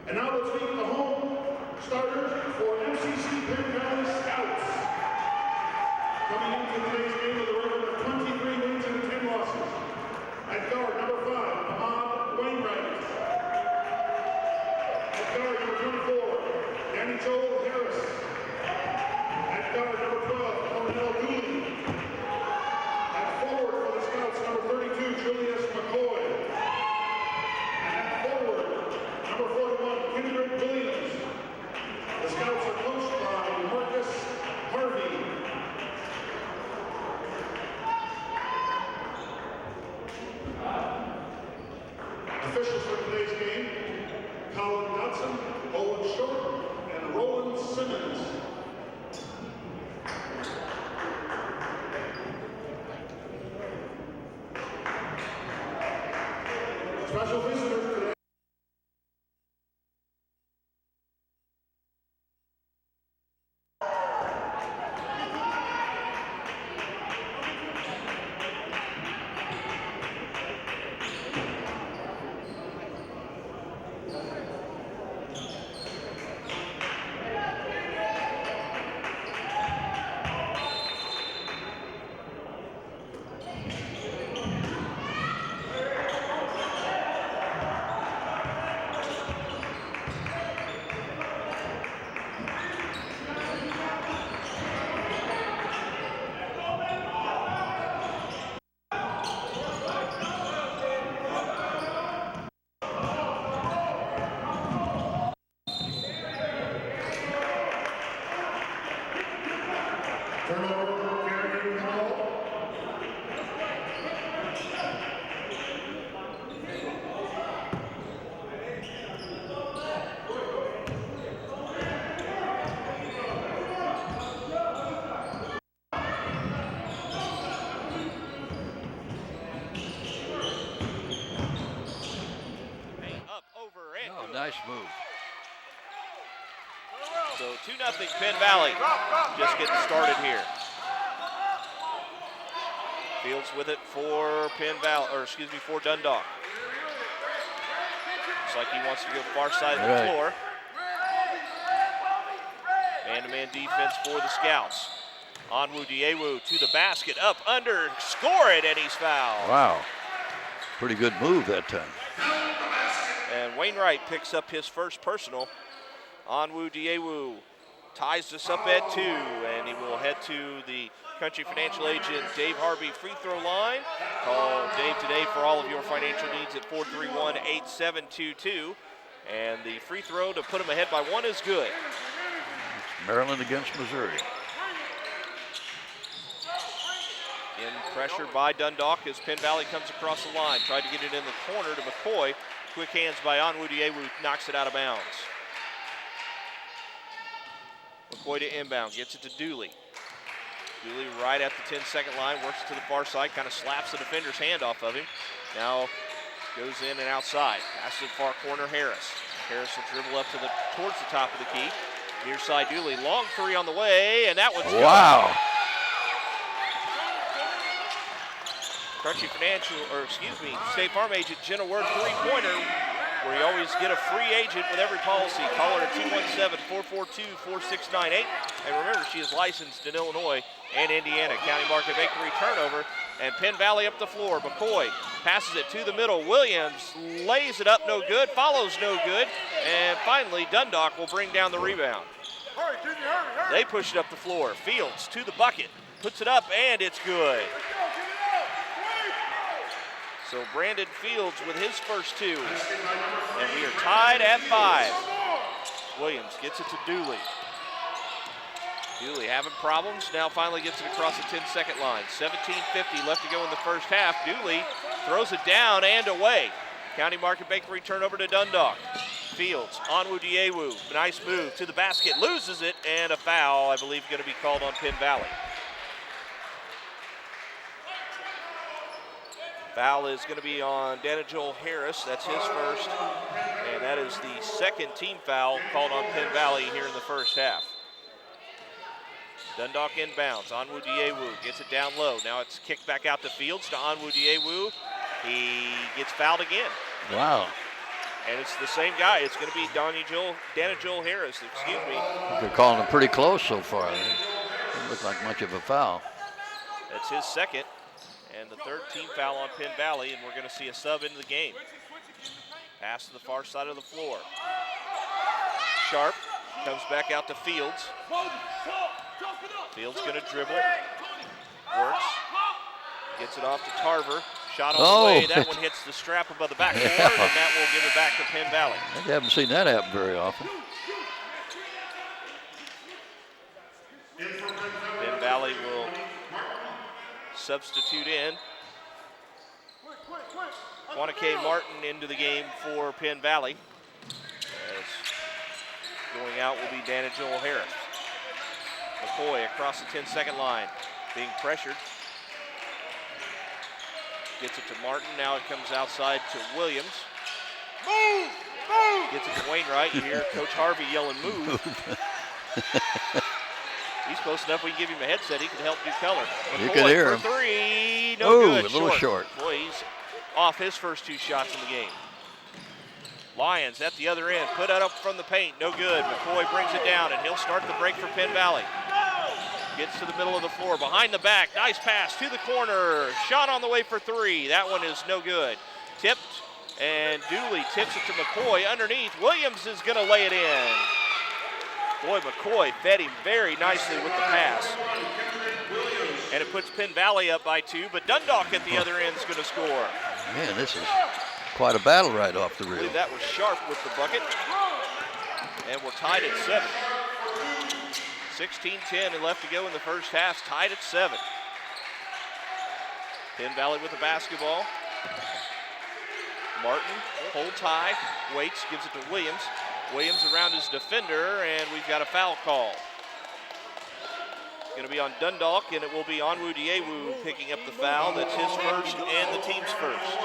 And now let's meet the home starters for MCC Penn Valley Scouts. Coming into today's game with a record of 23 wins and 10 losses. At guard, number 5, Ahmad Wainwright. At guard, number 24, Danny Joel Harris. At guard, number 12, Cornell Dooley. At forward for the Scouts, number 32, Julius McCoy. And at forward, number 41, Kendrick Williams. The Scouts are coached by Marcus Harvey. Officials for today's game, Colin Dodson, Owen Short, and Roland Simmons. Special visitors today. Turnover, carrying the ball. Up, over, and Oh, nice move. so 2-0 Penn Valley. Just getting started here. Fields with it for Penn Valley, or excuse me, for Dundalk. Looks like he wants to go far side of the floor. Man-to-man defense for the Scouts. Onwu Diewu to the basket, up, under, score it, and he's fouled. Wow. Pretty good move that time. And Wainwright picks up his first personal. Onwu Diewu ties this up at 2, and he will head to the Country Financial agent Dave Harvey free throw line. Call Dave today for all of your financial needs at 431-8722. And the free throw to put him ahead by 1 is good. Maryland against Missouri. In pressure by Dundalk as Penn Valley comes across the line. Tried to get it in the corner to McCoy. Quick hands by Onwu Diewu, knocks it out of bounds. McCoy to inbound, gets it to Dooley. Dooley right at the 10-second line, works it to the far side, kind of slaps the defender's hand off of him. Now goes in and outside. Passes to the far corner, Harris. Harris will dribble up towards the top of the key. Near side Dooley, long three on the way, and that one's good. Wow. Country Financial, or excuse me, State Farm agent Jenna Word three-pointer, where you always get a free agent with every policy. Call her at 217-442-4698. And remember, she is licensed in Illinois and Indiana. County Market Bakery turnover, and Penn Valley up the floor. McCoy passes it to the middle. Williams lays it up, no good, follows no good, and finally Dundalk will bring down the rebound. They push it up the floor. Fields to the bucket. Puts it up, and it's good. So Brandon Fields with his first two. And we are tied at 5. Williams gets it to Dooley. Dooley having problems. Now finally gets it across the 10-second line. 17:50 left to go in the first half. Dooley throws it down and away. County Market Bakery turnover to Dundalk. Fields, Onwu Diewu, nice move to the basket, loses it, and a foul, I believe, going to be called on Penn Valley. Foul is going to be on Daniel Harris, that's his first, and that is the second team foul called on Penn Valley here in the first half. Dundalk inbounds, Onwu Diewu gets it down low. Now it's kicked back out to Fields to Onwu Diewu. He gets fouled again. Wow. And it's the same guy. It's going to be Daniel Harris, excuse me. They're calling him pretty close so far. Doesn't look like much of a foul. That's his second, and the third team foul on Penn Valley, and we're going to see a sub into the game. Pass to the far side of the floor. Sharp comes back out to Fields. Fields going to dribble. Works. Gets it off to Tarver. Shot on the way. That one hits the strap above the backboard, and that will give it back to Penn Valley. I haven't seen that happen very often. Penn Valley will substitute in. Wanake Martin into the game for Penn Valley. As going out will be Daniel Harris. McCoy across the 10-second line, being pressured. Gets it to Martin. Now it comes outside to Williams. Move! Move! Gets it to Wainwright. You hear Coach Harvey yelling, move. He's close enough we can give him a headset. He can help do color. You can hear him. For three. No good. A little short. Boy, he's off his first two shots in the game. Lions at the other end. Put it up from the paint. No good. McCoy brings it down, and he'll start the break for Penn Valley. Gets to the middle of the floor, behind the back, nice pass to the corner. Shot on the way for three. That one is no good. Tipped, and Dooley tips it to McCoy underneath. Williams is going to lay it in. Boy, McCoy fed him very nicely with the pass. And it puts Penn Valley up by 2, but Dundalk at the other end is going to score. Man, this is quite a battle right off the I reel. believe that was Sharp with the bucket. And we're tied at 7. 16-10 and left to go in the first half, tied at 7. Penn Valley with the basketball. Martin holds high, waits, gives it to Williams. Williams around his defender, and we've got a foul call. It's going to be on Dundalk, and it will be Onwu Diewu picking up the foul. That's his first and the team's first.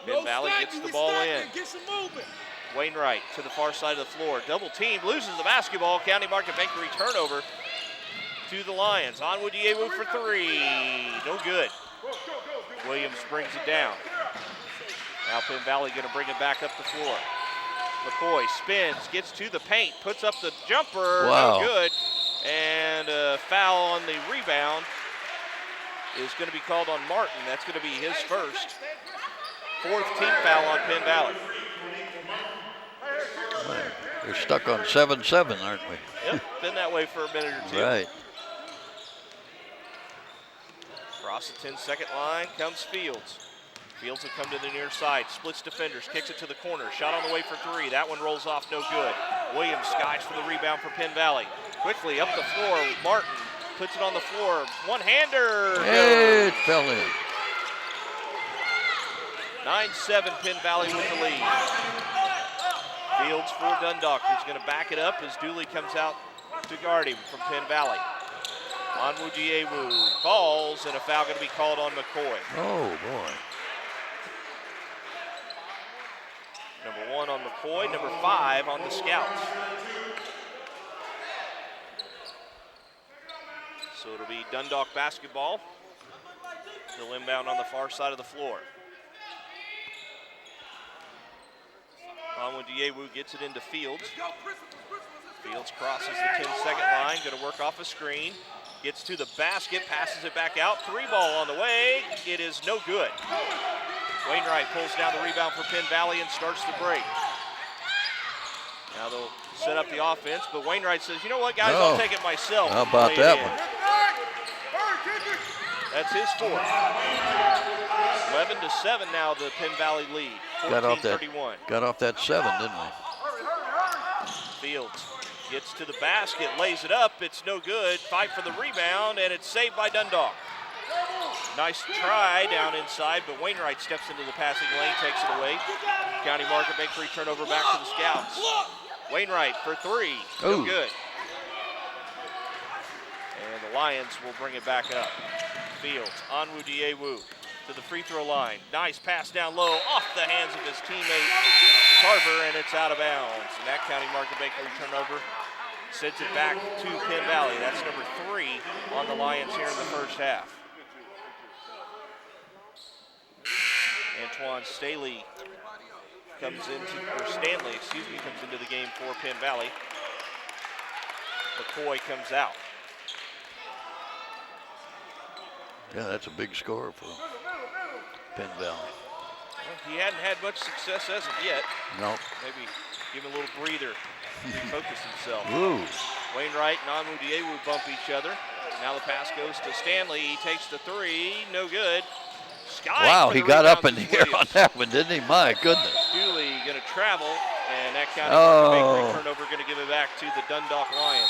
Penn Valley gets the ball in. Wainwright to the far side of the floor. Double team, loses the basketball. County Market Bakery turnover to the Lions. Onwu Diewu for three. No good. Williams brings it down. Now Penn Valley going to bring it back up the floor. McCoy spins, gets to the paint, puts up the jumper. Wow. No good. And a foul on the rebound is going to be called on Martin. That's going to be his first. Fourth team foul on Penn Valley. We're stuck on 7-7, aren't we? Yep, been that way for a minute or two. Right. Across the 10-second line comes Fields. Fields will come to the near side, splits defenders, kicks it to the corner. Shot on the way for three. That one rolls off, no good. Williams skies for the rebound for Penn Valley. Quickly up the floor, Martin puts it on the floor. One-hander. Hey, it fell in. 9-7, Penn Valley with the lead. Fields for Dundalk, who's going to back it up as Dooley comes out to guard him from Penn Valley. Onwu Diewu falls, and a foul going to be called on McCoy. Oh, boy. Number 1 on McCoy, number 5 on the Scouts. So it'll be Dundalk basketball. They'll inbound on the far side of the floor. Onwu Diewu gets it into Fields. Fields crosses the 10-second line, going to work off a screen. Gets to the basket, passes it back out. 3 ball on the way. It is no good. Wainwright pulls down the rebound for Penn Valley and starts the break. Now they'll set up the offense, but Wainwright says, you know what, guys, I'll take it myself. How about that one? That's his fourth. 11-7 now, the Penn Valley lead. 14-31. Got off that 7, didn't we? Fields gets to the basket, lays it up. It's no good. Fight for the rebound, and it's saved by Dundalk. Nice try down inside, but Wainwright steps into the passing lane, takes it away. County Market Bakery turnover back to the Scouts. Wainwright for three. No good. And the Lions will bring it back up. Fields, Onwu Diewu to the free throw line. Nice pass down low off the hands of his teammate Carver, and it's out of bounds. And that County Market Bakery turnover sends it back to Penn Valley. That's number 3 on the Lions here in the first half. Antoine Stanley comes into the game for Penn Valley. McCoy comes out. Yeah, that's a big score for Penn Valley. Well, he hadn't had much success as of yet. No. Maybe give him a little breather, refocus himself. Ooh. Wainwright and Onwu Diewu bump each other. Now the pass goes to Stanley. He takes the three, no good. Wow, he got up in the air on that one, didn't he? My goodness. Dooley going to travel, and that County Bakery turnover going to give it back to the Dundalk Lions.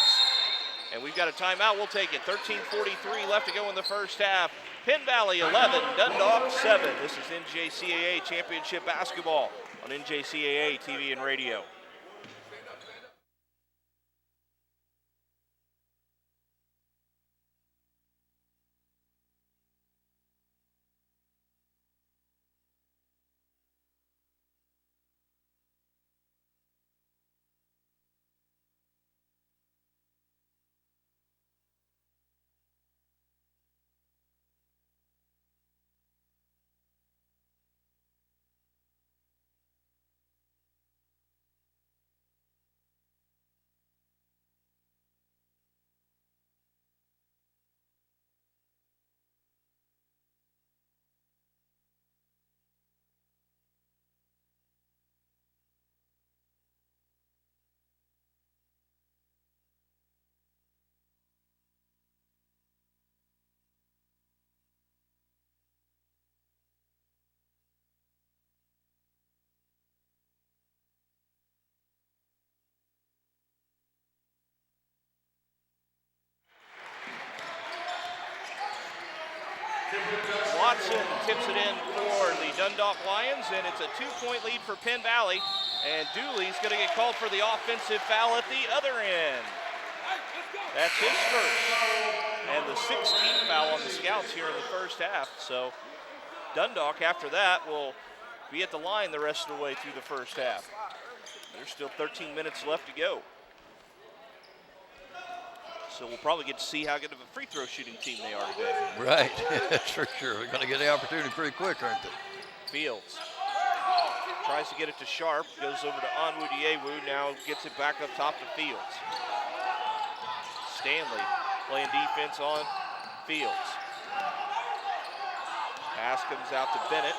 And we've got a timeout. We'll take it. 13:43 left to go in the first half. Penn Valley 11, Dundalk 7. This is NJCAA Championship Basketball on NJCAA TV and radio. Watson tips it in for the Dundalk Lions, and it's a 2-point lead for Penn Valley. And Dooley's going to get called for the offensive foul at the other end. That's his first, and the 16th foul on the Scouts here in the first half. So Dundalk, after that, will be at the line the rest of the way through the first half. There's still 13 minutes left to go. So we'll probably get to see how good of a free throw shooting team they are today. Right, that's for sure. They're going to get the opportunity pretty quick, aren't they? Fields tries to get it to Sharp, goes over to Onwu Diewu, now gets it back up top to Fields. Stanley playing defense on Fields. Pass comes out to Bennett.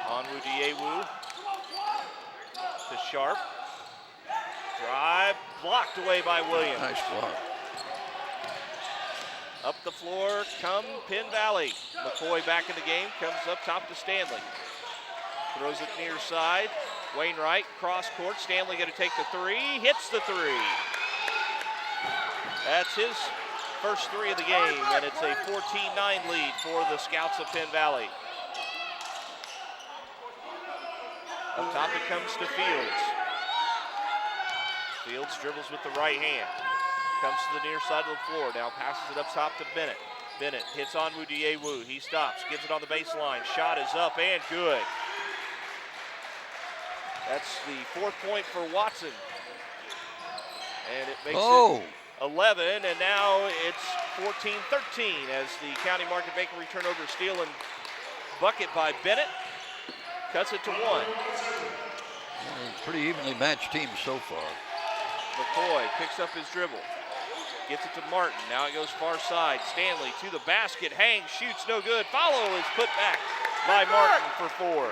Onwu Diewu to Sharp. Drive, blocked away by Williams. Nice block. Up the floor come Penn Valley. McCoy back in the game, comes up top to Stanley. Throws it near side. Wainwright, cross court. Stanley going to take the three, hits the three. That's his first three of the game, and it's a 14-9 lead for the Scouts of Penn Valley. Up top it comes to Fields. Fields dribbles with the right hand. Comes to the near side of the floor, now passes it up top to Bennett. Bennett hits Onwu Diewu, he stops, gets it on the baseline. Shot is up and good. That's the 4th point for Watson. And it makes it 11, and now it's 14-13 as the County Market Bakery turnover steal and bucket by Bennett. Cuts it to 1. Pretty evenly matched team so far. McCoy picks up his dribble. Gets it to Martin. Now it goes far side. Stanley to the basket. Hangs, shoots, no good. Follow is put back by Martin for 4.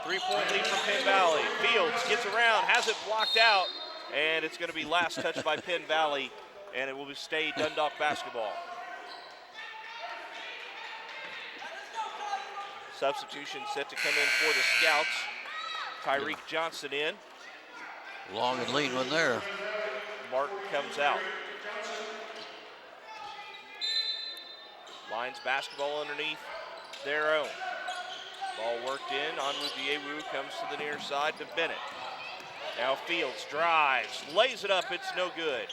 3-point lead for Penn Valley. Fields gets around, has it blocked out, and it's going to be last touch by Penn Valley, and it will stay Dundalk basketball. Substitution set to come in for the Scouts. Tyreek Johnson in. Long and lean one there. Martin comes out. Lions basketball underneath their own. Ball worked in. Onwu comes to the near side to Bennett. Now Fields drives, lays it up. It's no good.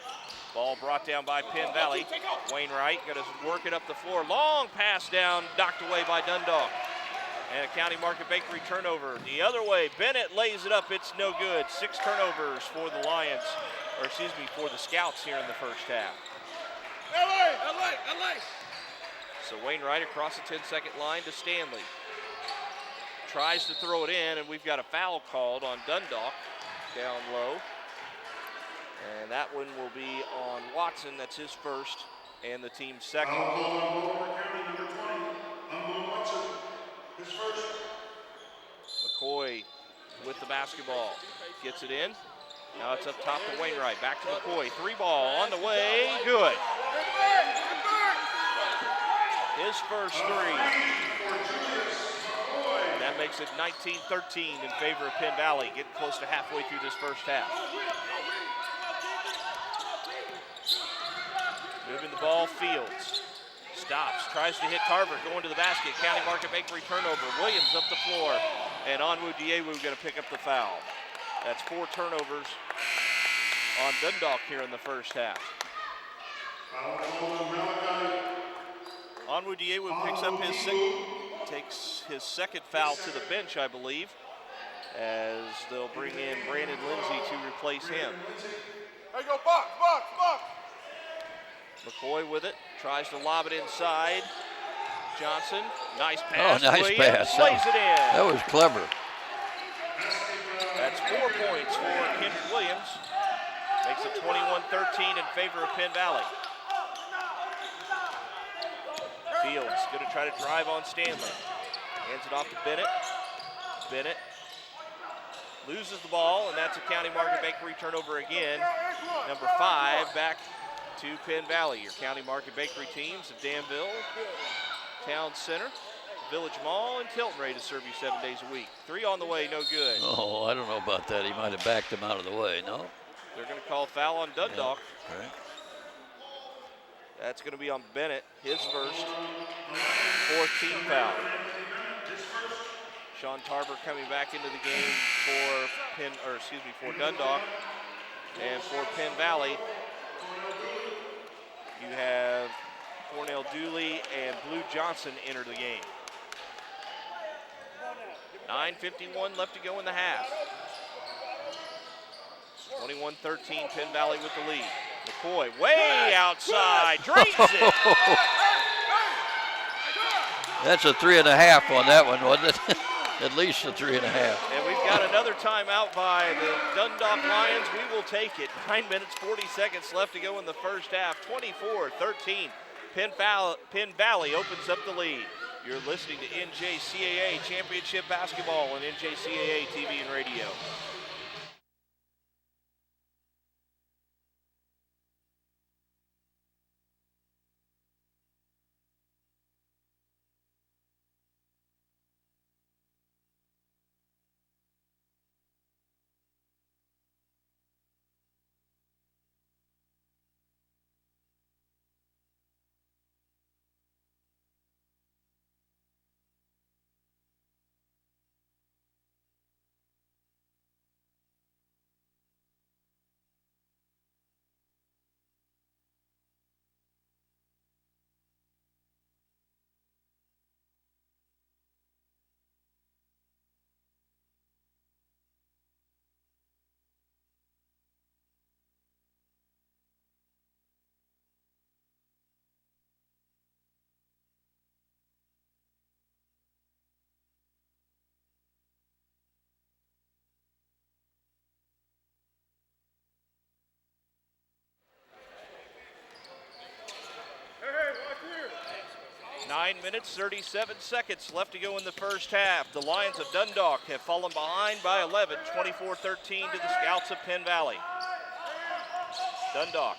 Ball brought down by Penn Valley. Wainwright going to work it up the floor. Long pass down, knocked away by Dundalk. And a County Market Bakery turnover. The other way, Bennett lays it up. It's no good. 6 turnovers for the Lions, or excuse me, for the Scouts here in the first half. LA. So Wainwright across the 10-second line to Stanley. Tries to throw it in, and we've got a foul called on Dundalk down low. And that one will be on Watson. That's his first and the team's second. McCoy with the basketball. Gets it in. Now it's up top to Wainwright. Back to McCoy. 3-ball on the way. Good. His first 3. That makes it 19-13 in favor of Penn Valley, getting close to halfway through this first half. Moving the ball, Fields. Stops, tries to hit Tarver, going to the basket. County Market Bakery turnover. Williams up the floor, and Onwu going to pick up the foul. That's 4 turnovers on Dundalk here in the first half. Onwu picks up takes his second foul to the bench, I believe, as they'll bring in Brandon Lindsay to replace him. There you go, box. McCoy with it, tries to lob it inside. Johnson, nice pass. Oh, nice Williams pass. lays it in. That was clever. That's 4 points for Kendrick Williams. Makes it 21-13 in favor of Penn Valley. Fields going to try to drive on Stanley. Hands it off to Bennett. Bennett loses the ball, and that's a County Market Bakery turnover again. Number 5 back to Penn Valley. Your County Market Bakery teams of Danville, Town Center, Village Mall, and Tilton ready to serve you 7 days a week. 3 on the way, no good. Oh, I don't know about that. He might have backed him out of the way, no? They're going to call foul on Dundalk. Yeah, right. That's going to be on Bennett, his first, 4th team foul. Sean Tarver coming back into the game for Dundalk. And for Penn Valley, you have Cornell Dooley and Blue Johnson enter the game. 9:51 left to go in the half. 21-13, Penn Valley with the lead. McCoy way outside, drains it. That's a 3.5 on that one, wasn't it? At least a 3.5. And we've got another timeout by the Dundalk Lions. We will take it. 9 minutes, 40 seconds left to go in the first half. 24-13. Penn Valley opens up the lead. You're listening to NJCAA Championship Basketball on NJCAA TV and radio. 9 minutes, 37 seconds left to go in the first half. The Lions of Dundalk have fallen behind by 11, 24-13 to the Scouts of Penn Valley. Dundalk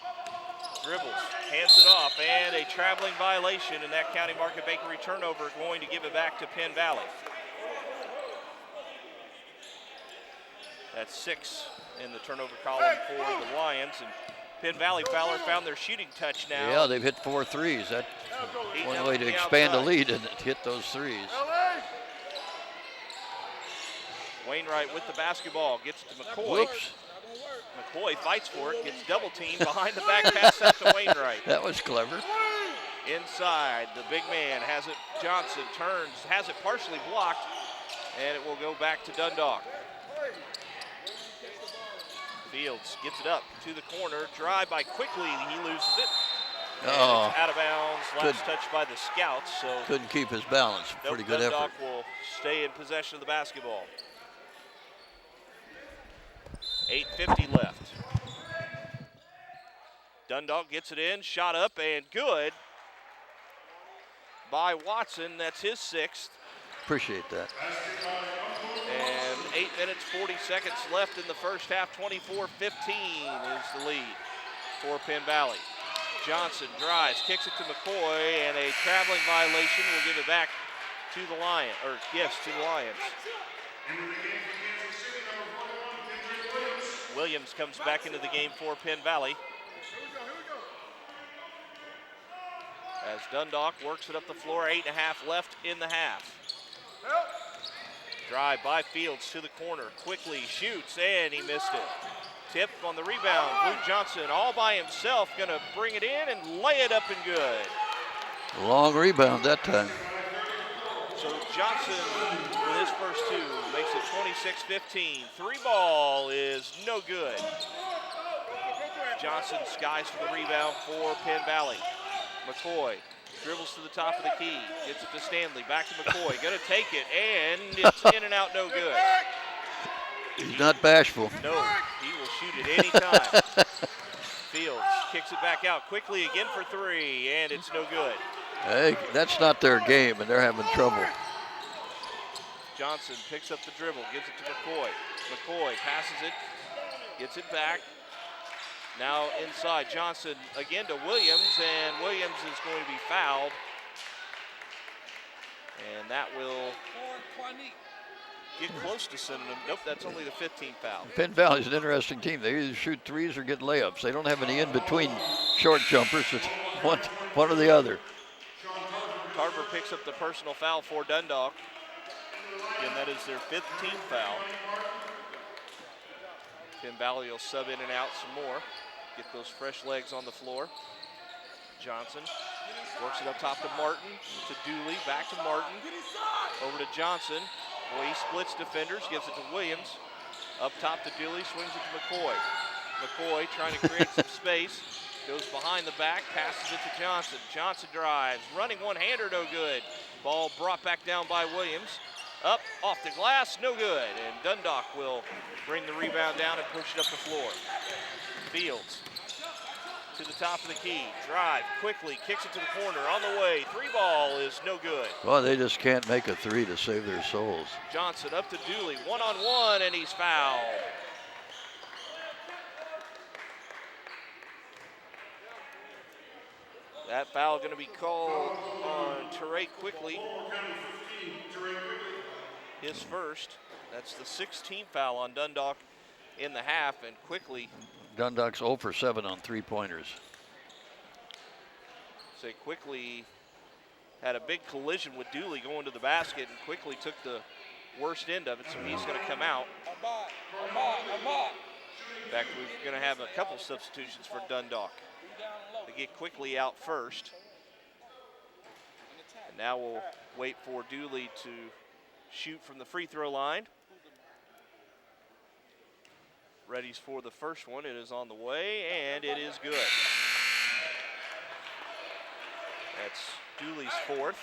dribbles, hands it off, and a traveling violation, and that County Market Bakery turnover going to give it back to Penn Valley. That's 6 in the turnover column for the Lions, and Penn Valley Fowler found their shooting touch now. Yeah, they've hit 4 threes. That's one way to expand a lead and hit those threes. Wainwright with the basketball, gets it to McCoy. Whoops. McCoy fights for it, gets double teamed behind the back pass out to Wainwright. That was clever. Inside, the big man has it, Johnson turns, has it partially blocked, and it will go back to Dundalk. Fields gets it up to the corner, drive by Quickly, he loses it. Oh, it's out of bounds, last touch by the Scouts, so couldn't keep his balance. Pretty good Dundalk effort. will stay in possession of the basketball. 8:50 left. Dundalk gets it in, shot up and good by Watson. That's his 6th. Appreciate that. And 8 minutes, 40 seconds left in the first half. 24-15 is the lead for Penn Valley. Johnson drives, kicks it to McCoy, and a traveling violation will give it back to the Lions, to the Lions. Williams comes back into the game for Penn Valley. As Dundalk works it up the floor, 8.5 left in the half. Drive by Fields to the corner, Quickly shoots, and he missed it. Tip on the rebound, Blue Johnson all by himself, gonna bring it in and lay it up and good. Long rebound that time. So Johnson, with his first 2, makes it 26-15. 3-ball is no good. Johnson skies for the rebound for Penn Valley. McCoy dribbles to the top of the key, gets it to Stanley, back to McCoy, gonna take it, and it's in and out, no good. He's not bashful. No, he will shoot it anytime. Fields kicks it back out quickly again for 3, and it's no good. Hey, that's not their game, and they're having trouble. Johnson picks up the dribble, gives it to McCoy. McCoy passes it, gets it back. Now inside, Johnson again to Williams, and Williams is going to be fouled. And that will get close to sending him. Nope, that's only the 15th foul. Penn Valley's an interesting team. They either shoot threes or get layups. They don't have any in-between short jumpers. It's one or the other. Carver picks up the personal foul for Dundalk. Again, that is their 15th foul. Penn Valley will sub in and out some more. Get those fresh legs on the floor. Johnson works it up top to Martin, to Dooley, back to Martin, over to Johnson. Boy, he splits defenders, gives it to Williams. Up top to Dooley, swings it to McCoy. McCoy trying to create some space, goes behind the back, passes it to Johnson. Johnson drives, running one-hander, no good. Ball brought back down by Williams. Up, off the glass, no good. And Dundalk will bring the rebound down and push it up the floor. Fields to the top of the key, drive quickly, kicks it to the corner, on the way, 3-ball is no good. Well, they just can't make a 3 to save their souls. Johnson up to Dooley, one-on-one, and he's fouled. That foul going to be called on Teray Quickly. His first. That's the 16th foul on Dundalk in the half, and Quickly. Dundalk's 0 for 7 on 3-pointers. Say Quickly had a big collision with Dooley going to the basket, and Quickly took the worst end of it, so he's going to come out. In fact, we're going to have a couple substitutions for Dundalk. They get Quickly out first. And now we'll wait for Dooley to shoot from the free throw line. Ready's for the first one. It is on the way, and it is good. That's Dooley's 4th.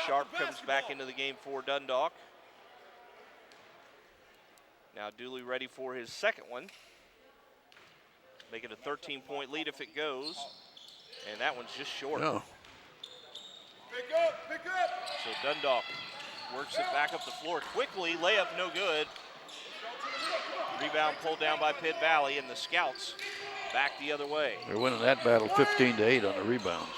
Sharp comes back into the game for Dundalk. Now Dooley ready for his second one. Make it a 13-point lead if it goes. And that one's just short. No. Pick up, pick up. So Dundalk works it back up the floor quickly. Layup no good. Rebound pulled down by Penn Valley, and the Scouts back the other way. They're winning that battle 15-8 on the rebounds.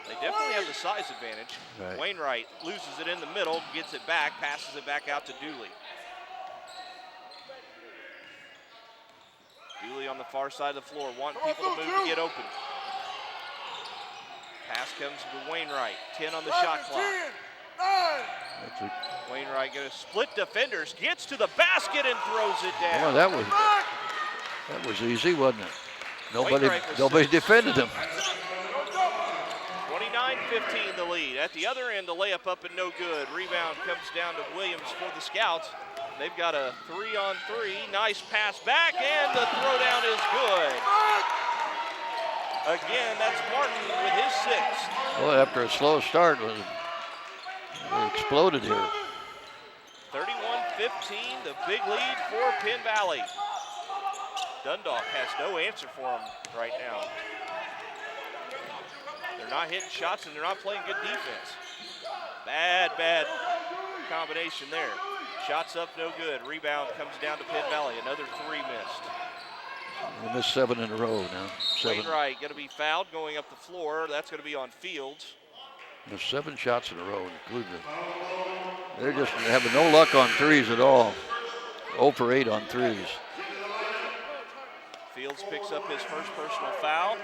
They definitely have the size advantage. Right. Wainwright loses it in the middle, gets it back, passes it back out to Dooley. Dooley on the far side of the floor, want people to move to get open. Pass comes to Wainwright, 10 on the shot clock. 9. That's a, Wainwright gonna split defenders, gets to the basket and throws it down. well, that was easy, wasn't it? Nobody Wainwright was defended him. 29-15 the lead. At the other end, the layup up and no good. Rebound comes down to Williams for the Scouts. They've got a 3-on-3. Nice pass back, and the throwdown is good. Again, that's Martin with his 6th. Well, after a slow start, it exploded here. 31-15, the big lead for Penn Valley. Dundalk has no answer for them right now. They're not hitting shots and they're not playing good defense. Bad combination there. Shots up, no good. Rebound comes down to Penn Valley. Another 3 missed. They missed 7 in a row now. 7. Wainwright going to be fouled going up the floor. That's going to be on Fields. Missed 7 shots in a row, including they're just having no luck on threes at all. 0 for 8 on threes. Fields picks up his first personal foul.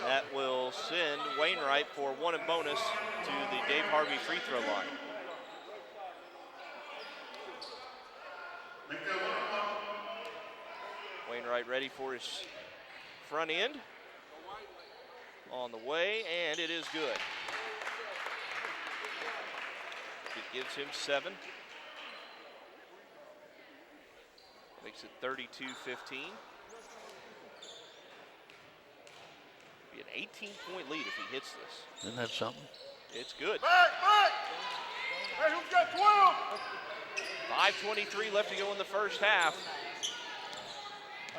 That will send Wainwright for 1 and bonus to the Dave Harvey free throw line. Wainwright ready for his front end. On the way, and it is good. It gives him 7. Makes it 32-15. Be an 18-point lead if he hits this. Isn't that something? It's good. Back. Hey, who's got 12? 5:23 left to go in the first half.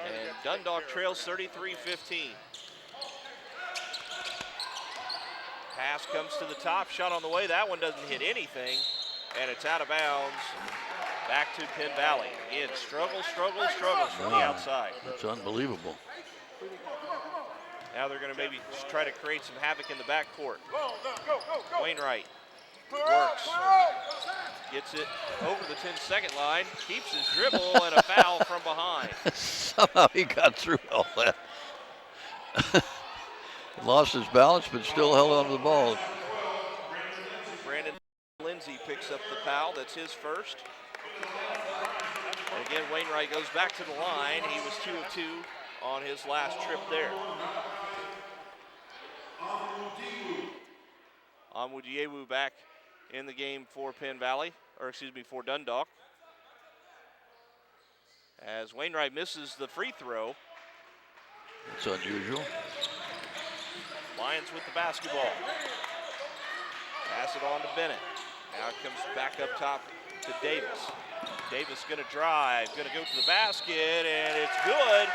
And Dundalk trails 33-15. Pass comes to the top, shot on the way. That one doesn't hit anything, and it's out of bounds. Back to Penn Valley. Again, struggles from the outside. It's unbelievable. Now they're going to maybe try to create some havoc in the backcourt. Go. Wainwright Clear works, out. gets it over the 10-second line, keeps his dribble, and a foul from behind. Somehow he got through all that. Lost his balance, but still held on to the ball. Brandon Lindsay picks up the foul. That's his first. And again, Wainwright goes back to the line. He was 2 of 2 on his last trip there. Amudiewu back in the game for Penn Valley, for Dundalk. As Wainwright misses the free throw. It's unusual. Lions with the basketball. Pass it on to Bennett. Now it comes back up top to Davis. Davis gonna drive, gonna go to the basket, and it's good,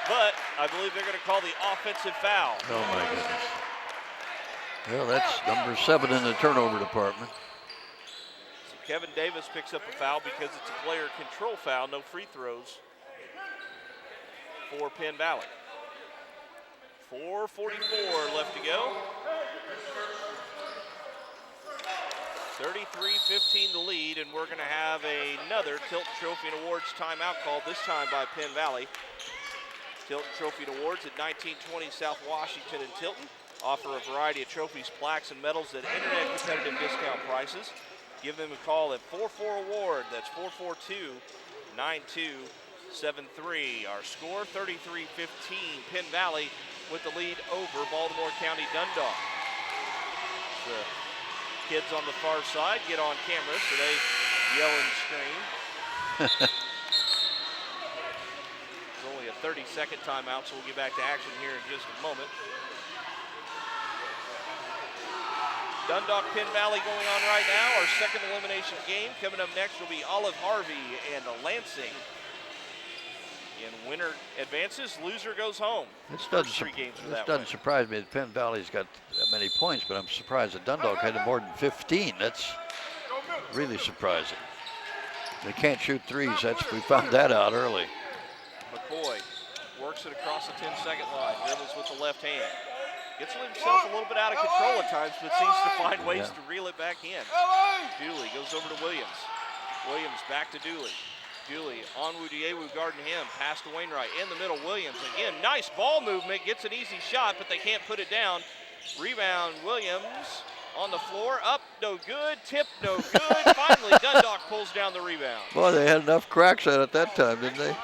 but I believe they're gonna call the offensive foul. Oh my goodness. Well, that's number 7 in the turnover department. So Kevin Davis picks up a foul because it's a player control foul, no free throws for Penn Valley. 4:44 left to go. 33-15 the lead, and we're gonna have another Tilton Trophy and Awards timeout called, this time by Penn Valley. Tilton Trophy and Awards at 1920 South Washington in Tilton. Offer a variety of trophies, plaques, and medals at internet competitive discount prices. Give them a call at 44-AWARD. That's 442-9273. Our score, 33-15. Penn Valley with the lead over Baltimore County Dundalk. The kids on the far side get on camera, so they yell and scream. It's only a 30-second timeout, so we'll get back to action here in just a moment. Dundalk Penn Valley going on right now. Our second elimination game. Coming up next will be Olive Harvey and Lansing Again, winner advances, loser goes home. This First 3 games are that way. doesn't surprise me that Penn Valley's got that many points, but I'm surprised that Dundalk had more than 15. That's really surprising. They can't shoot threes. We found that out early. McCoy works it across the 10-second line, dribbles with the left hand. Gets himself a little bit out of control at times, but seems to find ways to reel it back in. Dooley goes over to Williams. Williams back to Dooley. Dooley on Diewu guarding him. Pass to Wainwright in the middle. Williams again. Nice ball movement. Gets an easy shot, but they can't put it down. Rebound. Williams on the floor. Up. No good. Tip. No good. Finally, Dundalk pulls down the rebound. Boy, they had enough cracks at it that time, didn't they?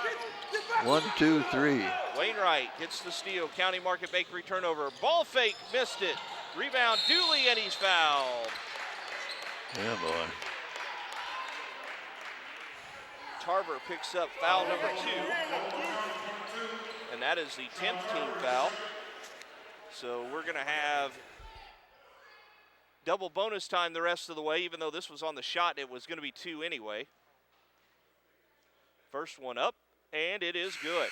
1, 2, 3. Wainwright gets the steal. County Market Bakery turnover. Ball fake. Missed it. Rebound. Dooley, and he's fouled. Yeah, boy. Tarver picks up foul number 2, and that is the 10th team foul. So we're going to have double bonus time the rest of the way, even though this was on the shot, it was going to be 2 anyway. First one up, and it is good.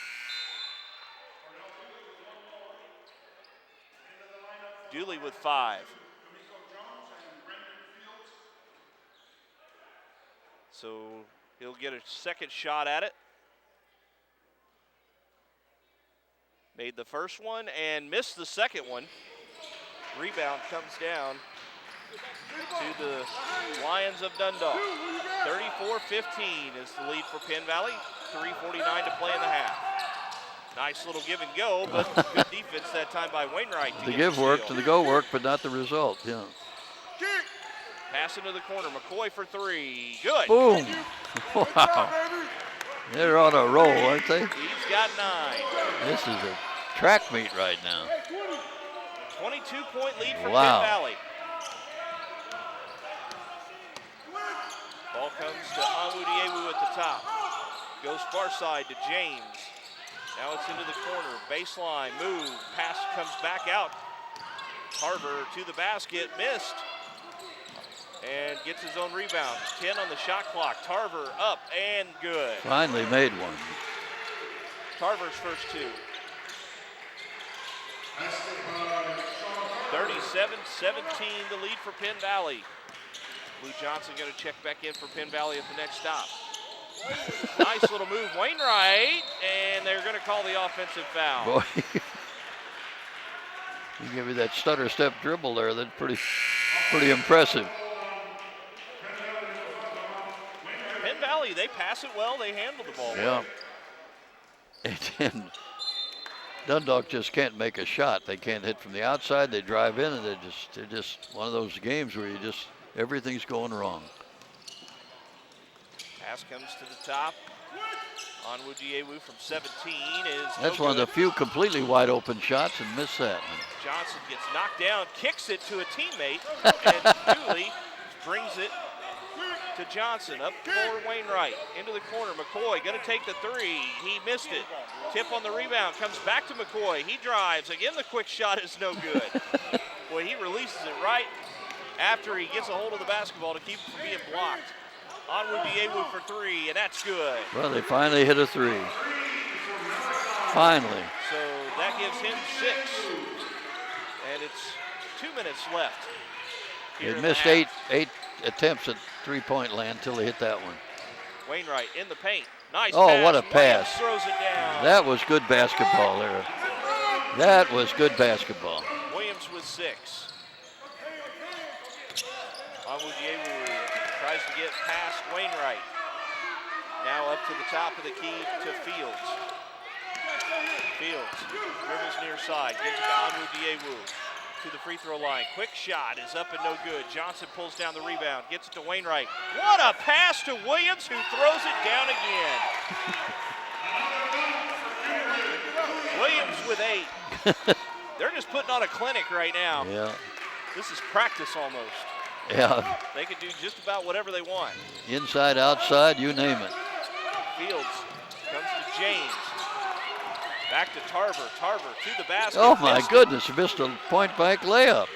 Dooley with 5. So he'll get a second shot at it. Made the first one and missed the second one. Rebound comes down to the Lions of Dundalk. 34-15 is the lead for Penn Valley. 3:49 to play in the half. Nice little give and go, but good defense that time by Wainwright. The give worked and the go worked, but not the result. Yeah. Pass into the corner. McCoy for 3. Good. Boom. Wow. They're on a roll, aren't they? He's got 9. This is a track meet right now. 22-point lead for Wow. Penn Valley. Ball comes to Diewu at the top. Goes far side to James. Now it's into the corner. Baseline, move. Pass comes back out. Tarver to the basket. Missed. And gets his own rebound. 10 on the shot clock. Tarver up and good. Finally made one. Tarver's first 2. 37-17 the lead for Penn Valley. Lou Johnson going to check back in for Penn Valley at the next stop. Nice little move, Wainwright, and they're going to call the offensive foul. Boy, you give me that stutter step dribble there. That's pretty impressive. Penn Valley, they pass it well. They handle the ball Yeah. well. And Dundalk just can't make a shot. They can't hit from the outside. They drive in, and they're just one of those games where everything's going wrong. Pass comes to the top. On Diewu from 17 is That's no one of good. the few completely wide open shots and missed that one. Johnson gets knocked down, kicks it to a teammate, and Dooley brings it to Johnson. Up for Wainwright. Into the corner. McCoy going to take the 3. He missed it. Tip on the rebound. Comes back to McCoy. He drives. Again, the quick shot is no good. Boy, he releases it right after he gets a hold of the basketball to keep it from being blocked. On Diewu for 3, and that's good. Well, they finally hit a 3. Finally. So that gives him 6. And it's 2 minutes left. here They in the missed half. eight attempts at three-point land until they hit that one. Wainwright in the paint. Nice Oh, pass. what a Williams pass. throws it down. That was good basketball there. That was good basketball. Williams with 6. Diewu tries to get past Wainwright. Now up to the top of the key to Fields. Fields dribbles near side, gives it to Diewu to the free throw line. Quick shot is up and no good. Johnson pulls down the rebound, gets it to Wainwright. What a pass to Williams, who throws it down again. Williams with 8. They're just putting on a clinic right now. Yeah. This is practice almost. Yeah. They can do just about whatever they want. Inside, outside, you name it. Fields comes to James. Back to Tarver. Tarver to the basket. Oh, my Missed it. goodness. Missed a point-blank layup.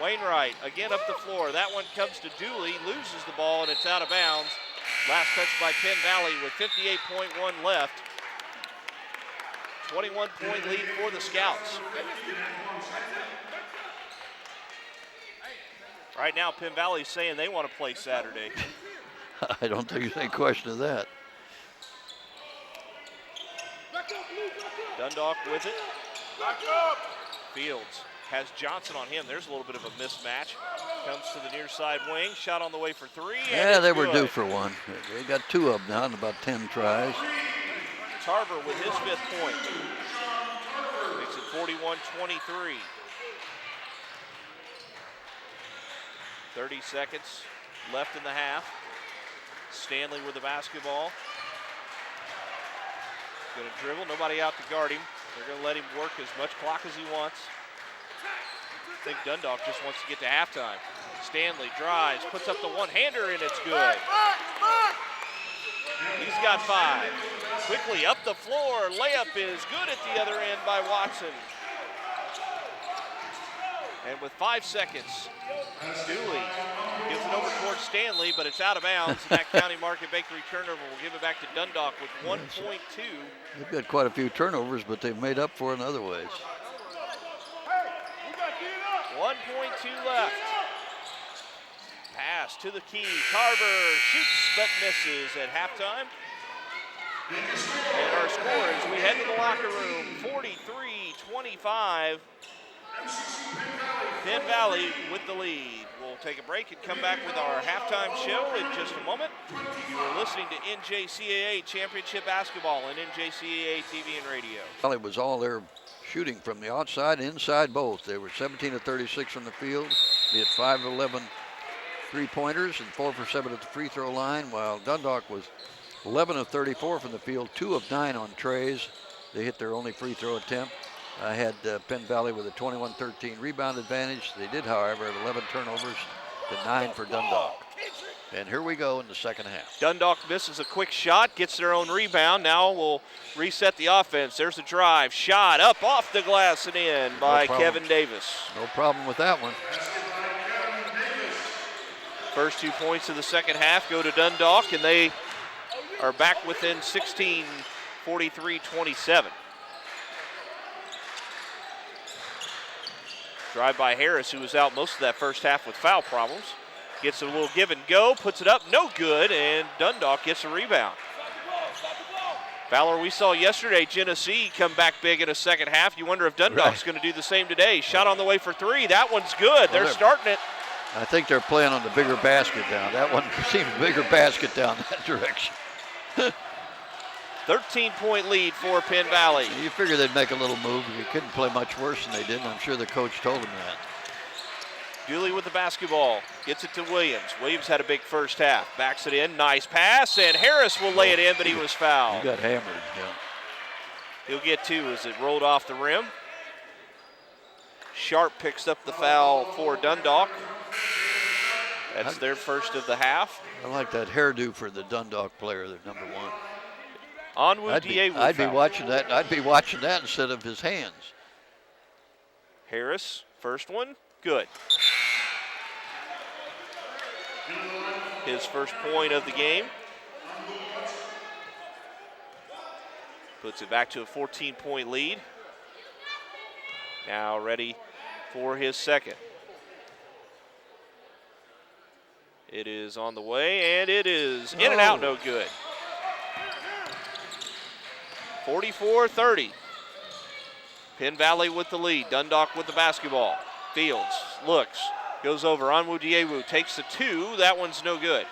Wainwright again up the floor. That one comes to Dooley. Loses the ball, and it's out of bounds. Last touch by Penn Valley with 58.1 left. 21-point lead for the Scouts. Right now, Penn Valley's saying they want to play Saturday. I don't think there's any question of that. Dundalk with it. Back up. Fields has Johnson on him. There's a little bit of a mismatch. Comes to the near side wing. Shot on the way for three. Yeah, they were good. due for one. They got 2 of them now in about 10 tries. Tarver with his 5th point. Makes it 41-23. 30 seconds left in the half. Stanley with the basketball. Going to dribble, nobody out to guard him. They're going to let him work as much clock as he wants. I think Dundalk just wants to get to halftime. Stanley drives, puts up the one-hander, and it's good. He's got 5. Quickly up the floor, layup is good at the other end by Watson. And with 5 seconds, Dooley gives it over towards Stanley, but it's out of bounds. And that County Market Bakery turnover will give it back to Dundalk with 1.2. They've got quite a few turnovers, but they've made up for it in other ways. 1.2 left. Pass to the key. Tarver shoots but misses at halftime. And our score as we head to the locker room, 43-25. Penn Valley with the lead. We'll take a break and come back with our halftime show in just a moment. You are listening to NJCAA Championship Basketball on NJCAA TV and radio. Well, it was all their shooting from the outside, inside both. They were 17 of 36 from the field. They had 5 of 11 3-pointers and 4 for 7 at the free throw line, while Dundalk was 11 of 34 from the field, 2 of 9 on trays. They hit their only free throw attempt. I had Penn Valley with a 21-13 rebound advantage. They did, however, have 11 turnovers to 9 for Dundalk. And here we go in the second half. Dundalk misses a quick shot, gets their own rebound. Now we'll reset the offense. There's a drive, shot up off the glass and in by Kevin Davis. No problem with that one. First 2 points of the second half go to Dundalk, and they are back within 16, 43-27. Drive by Harris, who was out most of that first half with foul problems. Gets a little give and go, puts it up, no good, and Dundalk gets a rebound. Fowler, we saw yesterday Genesee come back big in a second half. You wonder if Dundalk's going to do the same today. Shot on the way for 3. That one's good. They're starting it. I think they're playing on the bigger basket down. That one seems bigger basket down that direction. 13-point lead for Penn Valley. You figure they'd make a little move. You couldn't play much worse than they did, and I'm sure the coach told them that. Dooley with the basketball, gets it to Williams. Williams had a big first half, backs it in, nice pass, and Harris will lay it in, but he was fouled. He got hammered, yeah. He'll get 2 as it rolled off the rim. Sharp picks up the foul for Dundalk. That's their first of the half. I like that hairdo for the Dundalk player, the number 1. Onwu Diewu I'd be foul. watching that. I'd be watching that instead of his hands. Harris, first one, good. His first point of the game. Puts it back to a 14-point lead. Now ready for his second. It is on the way, and it is in and out, no good. 44-30. Penn Valley with the lead. Dundalk with the basketball. Fields looks, goes over. Onwu Diewu takes the 2. That one's no good.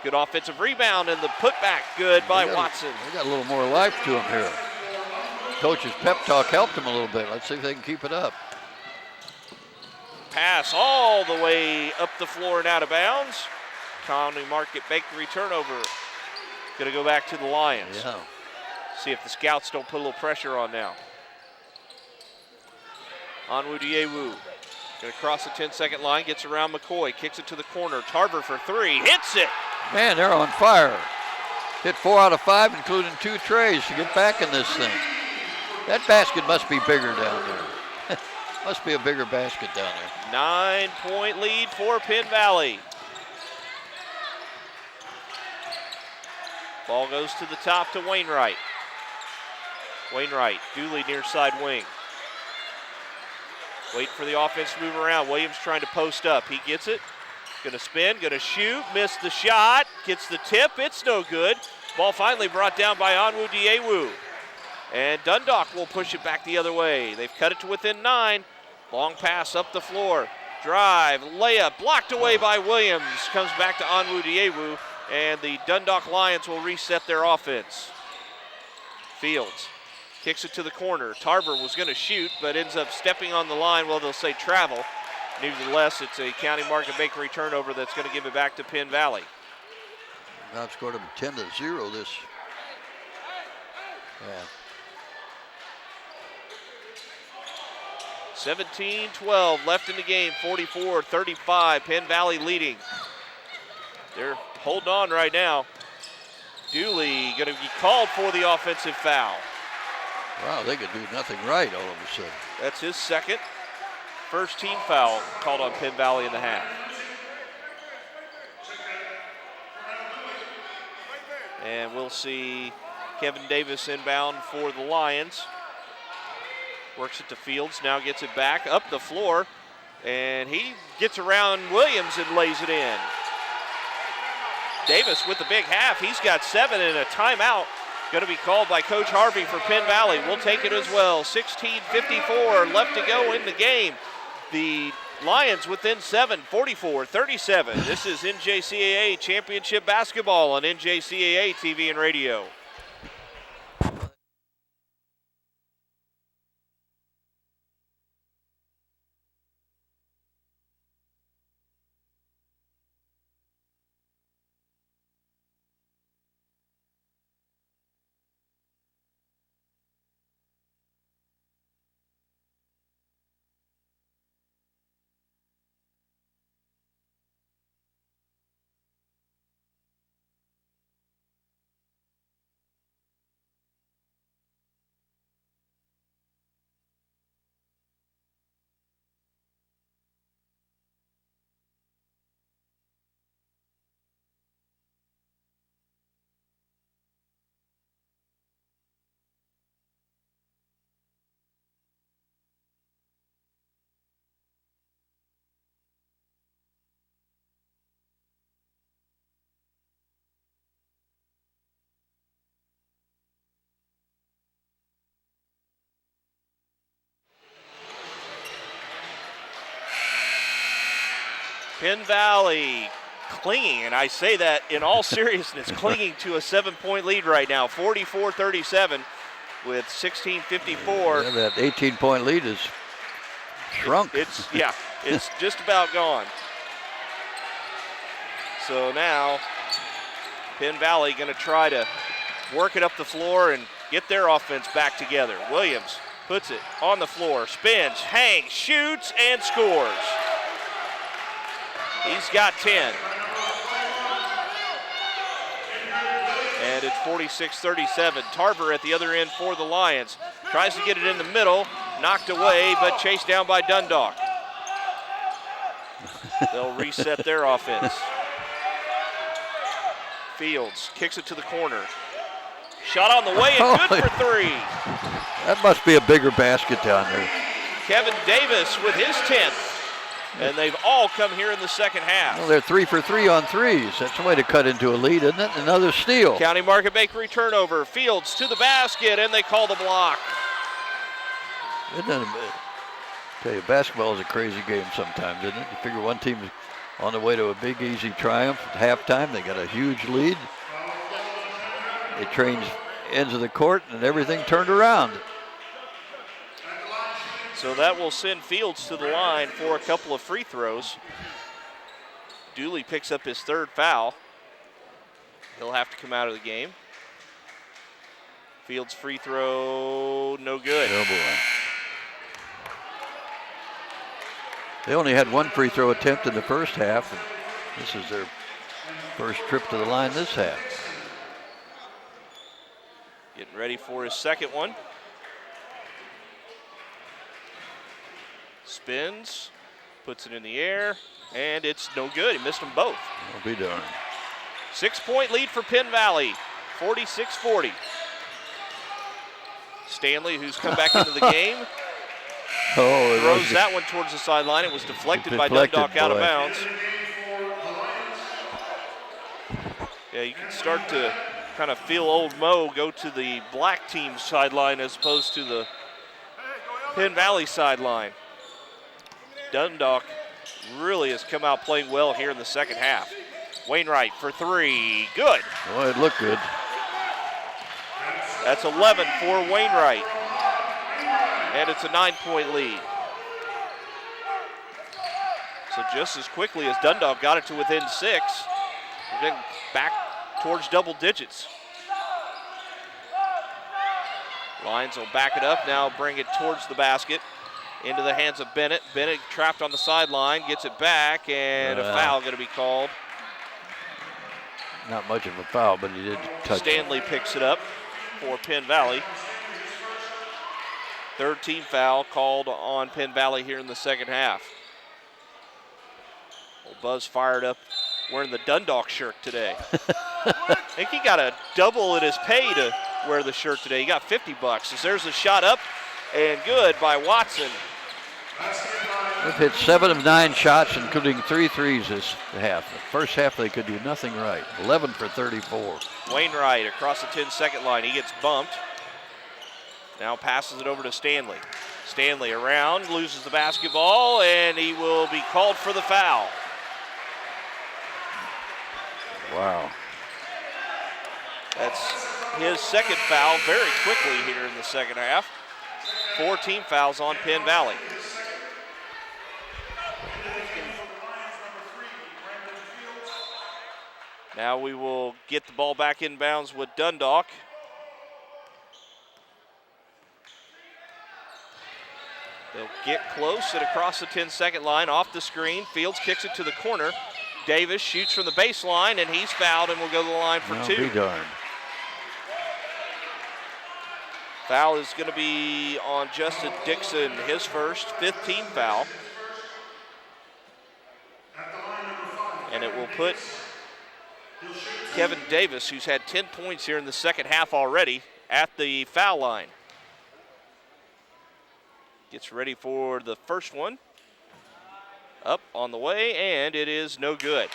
Good offensive rebound, and the putback good by Watson. They got a little more life to him here. Coach's pep talk helped him a little bit. Let's see if they can keep it up. Pass all the way up the floor and out of bounds. County Market Bakery turnover. Going to go back to the Lions. Yeah. See if the Scouts don't put a little pressure on now. Onwu Diewu. Going to cross the 10-second line, gets around McCoy, kicks it to the corner. Tarver for 3, hits it. Man, they're on fire. Hit 4 out of 5, including 2 trays to get back in this thing. That basket must be bigger down there. Must be a bigger basket down there. 9-point lead for Penn Valley. Ball goes to the top to Wainwright. Wainwright, Dooley near side wing. Waiting for the offense to move around. Williams trying to post up. He gets it. Going to spin, going to shoot, missed the shot, gets the tip, it's no good. Ball finally brought down by Onwu Diewu. And Dundalk will push it back the other way. They've cut it to within 9. Long pass up the floor. Drive, layup, blocked away by Williams. Comes back to Onwu Diewu, and the Dundalk Lions will reset their offense. Fields kicks it to the corner. Tarver was going to shoot, but ends up stepping on the line. Well, they'll say travel. Nevertheless, it's a County Market Bakery turnover that's going to give it back to Penn Valley. Now scored them 10-0 this. Yeah. 17-12 left in the game, 44-35, Penn Valley leading. They're holding on right now. Dooley going to be called for the offensive foul. Wow, they could do nothing right all of a sudden. That's his second. First team foul called on Penn Valley in the half. And we'll see Kevin Davis inbound for the Lions. Works it to Fields, now gets it back up the floor, and he gets around Williams and lays it in. Davis with the big half, he's got 7 and a timeout. Going to be called by Coach Harvey for Penn Valley. We'll take it as well. 16:54 left to go in the game. The Lions within 7, 44-37. This is NJCAA Championship Basketball on NJCAA TV and radio. Penn Valley clinging, and I say that in all seriousness, clinging to a 7-point lead right now, 44-37 with 16:54. Yeah, that 18-point lead is shrunk. It's just about gone. So now Penn Valley going to try to work it up the floor and get their offense back together. Williams puts it on the floor, spins, hangs, shoots, and scores. He's got 10. And it's 46-37. Tarver at the other end for the Lions. Tries to get it in the middle, knocked away, but chased down by Dundalk. They'll reset their offense. Fields kicks it to the corner. Shot on the way and good for 3. That must be a bigger basket down there. Kevin Davis with his 10th. And they've all come here in the second half. Well, they're 3 for 3 on threes. That's the way to cut into a lead, isn't it? Another steal. County Market Bakery turnover. Fields to the basket, and they call the block. Isn't it? I tell you, basketball is a crazy game sometimes, isn't it? You figure one team is on the way to a big, easy triumph at halftime. They got a huge lead. They changed ends of the court, and everything turned around. So that will send Fields to the line for a couple of free throws. Dooley picks up his 3rd foul. He'll have to come out of the game. Fields free throw, no good. Oh boy. They only had 1 free throw attempt in the first half. And this is their first trip to the line this half. Getting ready for his second one. Spins, puts it in the air, and it's no good. He missed them both. I'll be darned. 6-point lead for Penn Valley, 46-40. Stanley, who's come back into the game, Oh, throws that one towards the sideline. It was deflected by Dundalk out of boy. bounds. Yeah, you can start to kind of feel old Mo go to the black team's sideline as opposed to the Penn Valley sideline. Dundalk really has come out playing well here in the second half. Wainwright for three, good. Boy, it looked good. That's 11 for Wainwright. And it's a 9-point lead. So just as quickly as Dundalk got it to within 6, we're getting back towards double digits. Lions will back it up now, bring it towards the basket. Into the hands of Bennett. Bennett trapped on the sideline, gets it back, and a foul going to be called. Not much of a foul, but he did touch Stanley it. picks it up for Penn Valley. Third team foul called on Penn Valley here in the second half. Old Buzz fired up wearing the Dundalk shirt today. I think he got a double in his pay to wear the shirt today. He got $50. As there's a shot up and good by Watson. They've hit 7 of 9 shots, including 3 threes this half. The first half they could do nothing right. 11 for 34. Wainwright across the 10-second line. He gets bumped. Now passes it over to Stanley. Stanley around, loses the basketball, and he will be called for the foul. Wow. That's his second foul very quickly here in the second half. 4 team fouls on Penn Valley. Now we will get the ball back inbounds with Dundalk. They'll get close and across the 10-second line, off the screen. Fields kicks it to the corner. Davis shoots from the baseline, and he's fouled and will go to the line for 2. Be darned. Foul is going to be on Justin Dixon, his first, 5th team foul. And it will put Kevin Davis, who's had 10 points here in the second half already, at the foul line. Gets ready for the first one. Up on the way, and it is no good.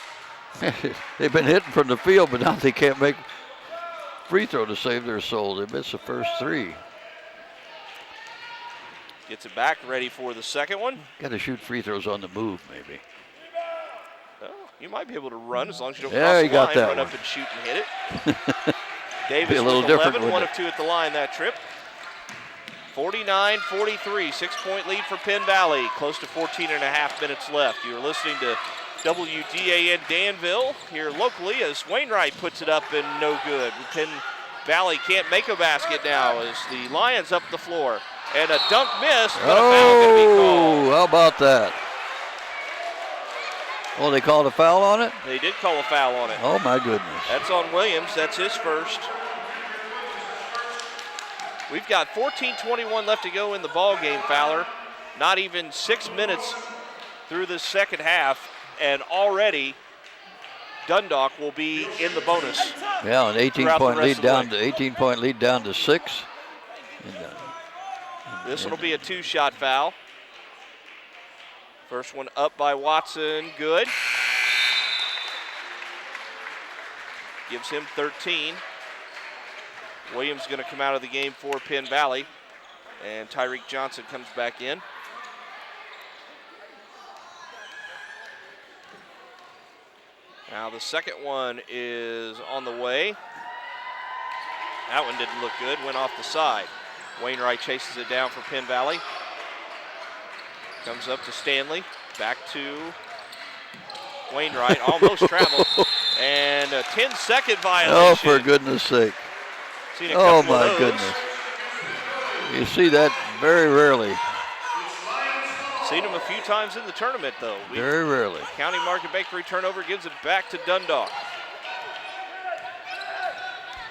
They've been hitting from the field, but now they can't make free throw to save their soul. They missed the first 3. Gets it back, ready for the second one. Got to shoot free throws on the move, maybe. Well, you might be able to run as long as you don't Yeah, cross you the got line, that run one. up and shoot and hit it. Davis Be a little with different 11, with 1 it. of 2 at the line that trip. 49-43, 6-point lead for Penn Valley. Close to 14 and a half minutes left. You're listening to WDAN Danville here locally as Wainwright puts it up and no good. Penn Valley can't make a basket now as the Lions up the floor. And a dunk miss, but a foul going to be called. How about that? Oh, they called a foul on it? They did call a foul on it. Oh, my goodness. That's on Williams. That's his first. We've got 14:21 left to go in the ball game, Fowler. Not even 6 minutes through the second half, and already Dundalk will be in the bonus. Yeah, an throughout the 18-point rest lead of the down way. to 18-point lead down to 6. This one will be a 2-shot foul. First one up by Watson, good. Gives him 13. Williams going to come out of the game for Penn Valley, and Tyreek Johnson comes back in. Now the second one is on the way. That one didn't look good, went off the side. Wainwright chases it down for Penn Valley. Comes up to Stanley, back to Wainwright, almost traveled. And a 10-second violation. Oh, for goodness sake. Seen a Oh, couple of my those. goodness. You see that very rarely. Seen him a few times in the tournament, though. Very rarely. County Market Bakery turnover gives it back to Dundalk.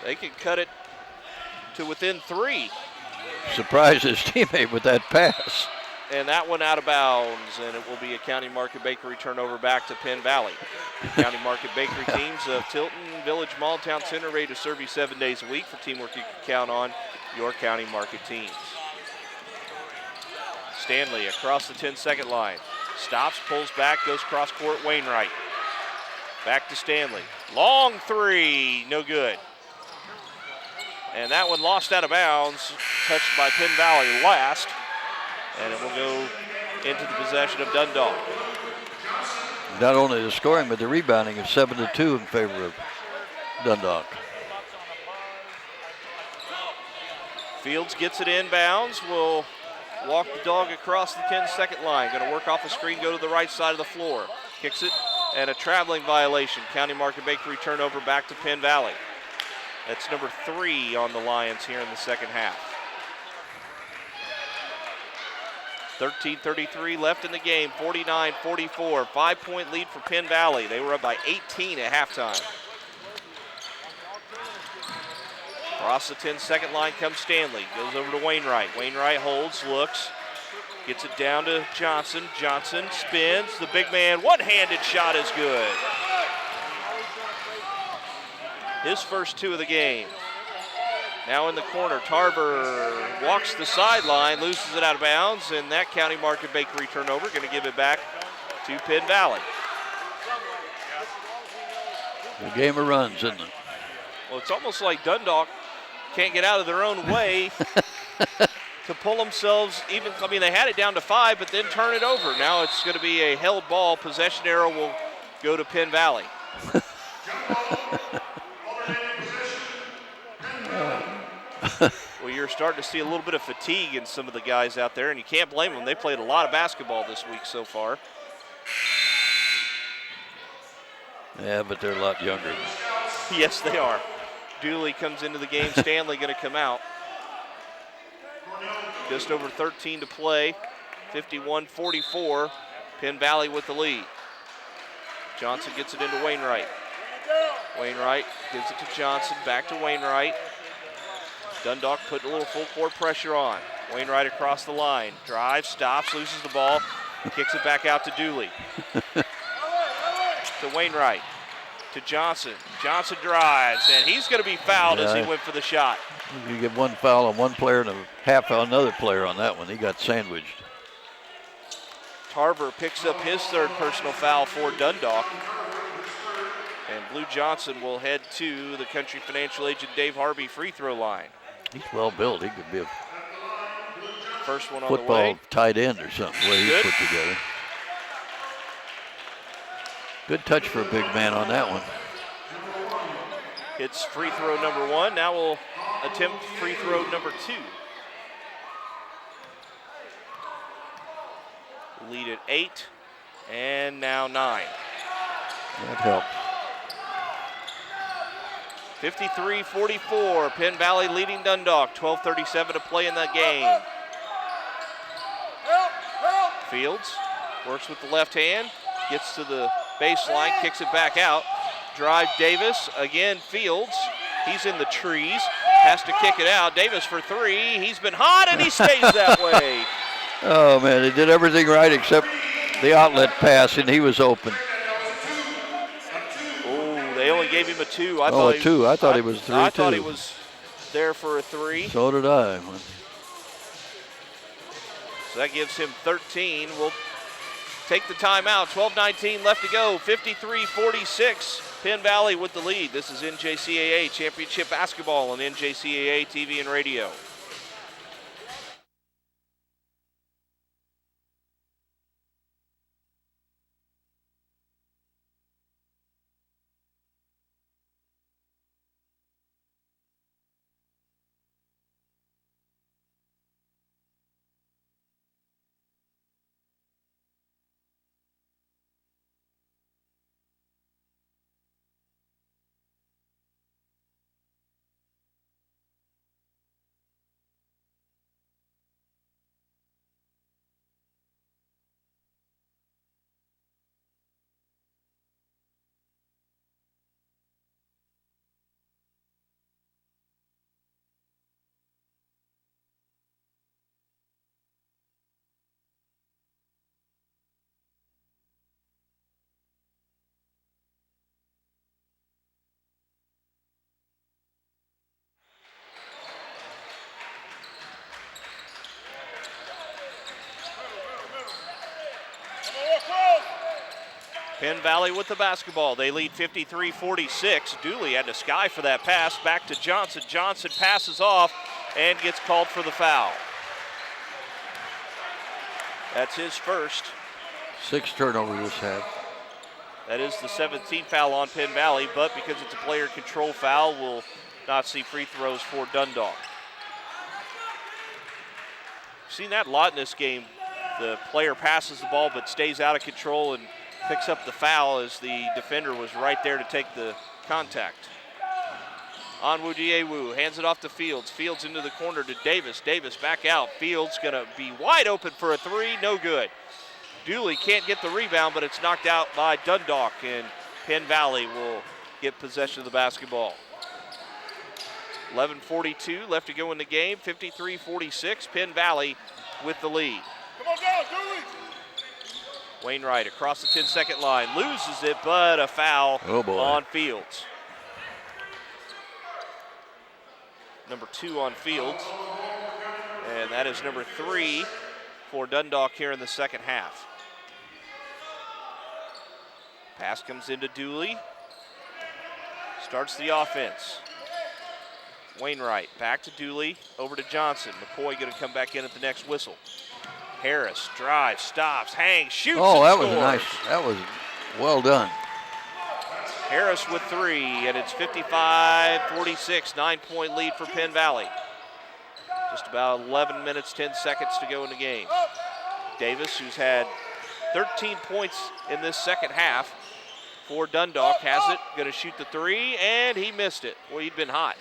They can cut it to within 3. Surprised his teammate with that pass. and that one out of bounds, and it will be a County Market Bakery turnover back to Penn Valley. County Market Bakery teams of Tilton, Village Mall, Town Center, ready to serve you 7 days a week. For teamwork, you can count on your County Market teams. Stanley across the 10-second line. Stops, pulls back, goes cross court, Wainwright. Back to Stanley. Long three, no good. And that one lost out of bounds, touched by Penn Valley last. And it will go into the possession of Dundalk. Not only the scoring, but the rebounding is 7-2 in favor of Dundalk. Fields gets it inbounds, will walk the dog across the 10-second line. Going to work off a screen, go to the right side of the floor. Kicks it, and a traveling violation. County Market Bakery turnover back to Penn Valley. That's number 3 on the Lions here in the second half. 13:33 left in the game, 49-44. 5-point lead for Penn Valley. They were up by 18 at halftime. Across the 10-second line comes Stanley. Goes over to Wainwright. Wainwright holds, looks, gets it down to Johnson. Johnson spins. The big man, one-handed shot is good. His first 2 of the game. Now in the corner, Tarver walks the sideline, loses it out of bounds, and that County Market Bakery turnover, going to give it back to Penn Valley. The game of runs, isn't it? Well, it's almost like Dundalk can't get out of their own way to pull themselves even. I mean, they had it down to 5, but then turn it over. Now it's going to be a held ball. Possession arrow will go to Penn Valley. Well, you're starting to see a little bit of fatigue in some of the guys out there, and you can't blame them. They played a lot of basketball this week so far. Yeah, but they're a lot younger. Yes, they are. Dooley comes into the game. Stanley going to come out. Just over 13 to play. 51-44. Penn Valley with the lead. Johnson gets it into Wainwright. Wainwright gives it to Johnson. Back to Wainwright. Dundalk put a little full court pressure on. Wainwright across the line. Drives, stops, loses the ball. Kicks it back out to Dooley. To Wainwright. To Johnson. Johnson drives, and he's going to be fouled as he went for the shot. You get one foul on one player and a half on another player on that one. He got sandwiched. Tarver picks up his 3rd personal foul for Dundalk. And Blue Johnson will head to the Country Financial agent Dave Harvey free throw line. He's well built. He could be a First one on the football way. tight end or something, the way he's put together. Good touch for a big man on that one. It's free throw number 1. Now we'll attempt free throw number 2. Lead at 8, and now 9. That helps. 53-44, Penn Valley leading Dundalk. 12:37 to play in the game. Fields works with the left hand, gets to the baseline, kicks it back out. Drive Davis, again Fields. He's in the trees, has to kick it out. Davis for 3, he's been hot and he stays that way. Oh man, they did everything right except the outlet pass, and he was open. Oh, they only gave him a 2. I a 2. I thought he was 3 I too. thought he was there for a 3. So did I. So that gives him 13. We'll take the timeout. 12:19 left to go. 53-46. Penn Valley with the lead. This is NJCAA Championship Basketball on NJCAA TV and radio. Penn Valley with the basketball. They lead 53-46. Dooley had to sky for that pass. Back to Johnson. Johnson passes off and gets called for the foul. That's his first. 6 turnovers this half. That is the 17th foul on Penn Valley, but because it's a player control foul, we'll not see free throws for Dundalk. Seen that a lot in this game. The player passes the ball but stays out of control and picks up the foul as the defender was right there to take the contact. Onwu Diewu hands it off to Fields. Fields into the corner to Davis. Davis back out. Fields gonna be wide open for a three, no good. Dooley can't get the rebound, but it's knocked out by Dundalk, and Penn Valley will get possession of the basketball. 11:42 left to go in the game, 53-46, Penn Valley with the lead. Come on down, Dooley. Wainwright across the 10-second line, loses it, but a foul on Fields. Number 2 on Fields, and that is number 3 for Dundalk here in the second half. Pass comes into Dooley, starts the offense. Wainwright back to Dooley, over to Johnson. McCoy going to come back in at the next whistle. Harris drives, stops, hangs, shoots, Oh, and that scores. was nice. That was well done. Harris with 3, and it's 55-46, 9-point lead for Penn Valley. Just about 11 minutes, 10 seconds to go in the game. Davis, who's had 13 points in this second half for Dundalk, has it, going to shoot the 3, and he missed it. Well, he'd been hot.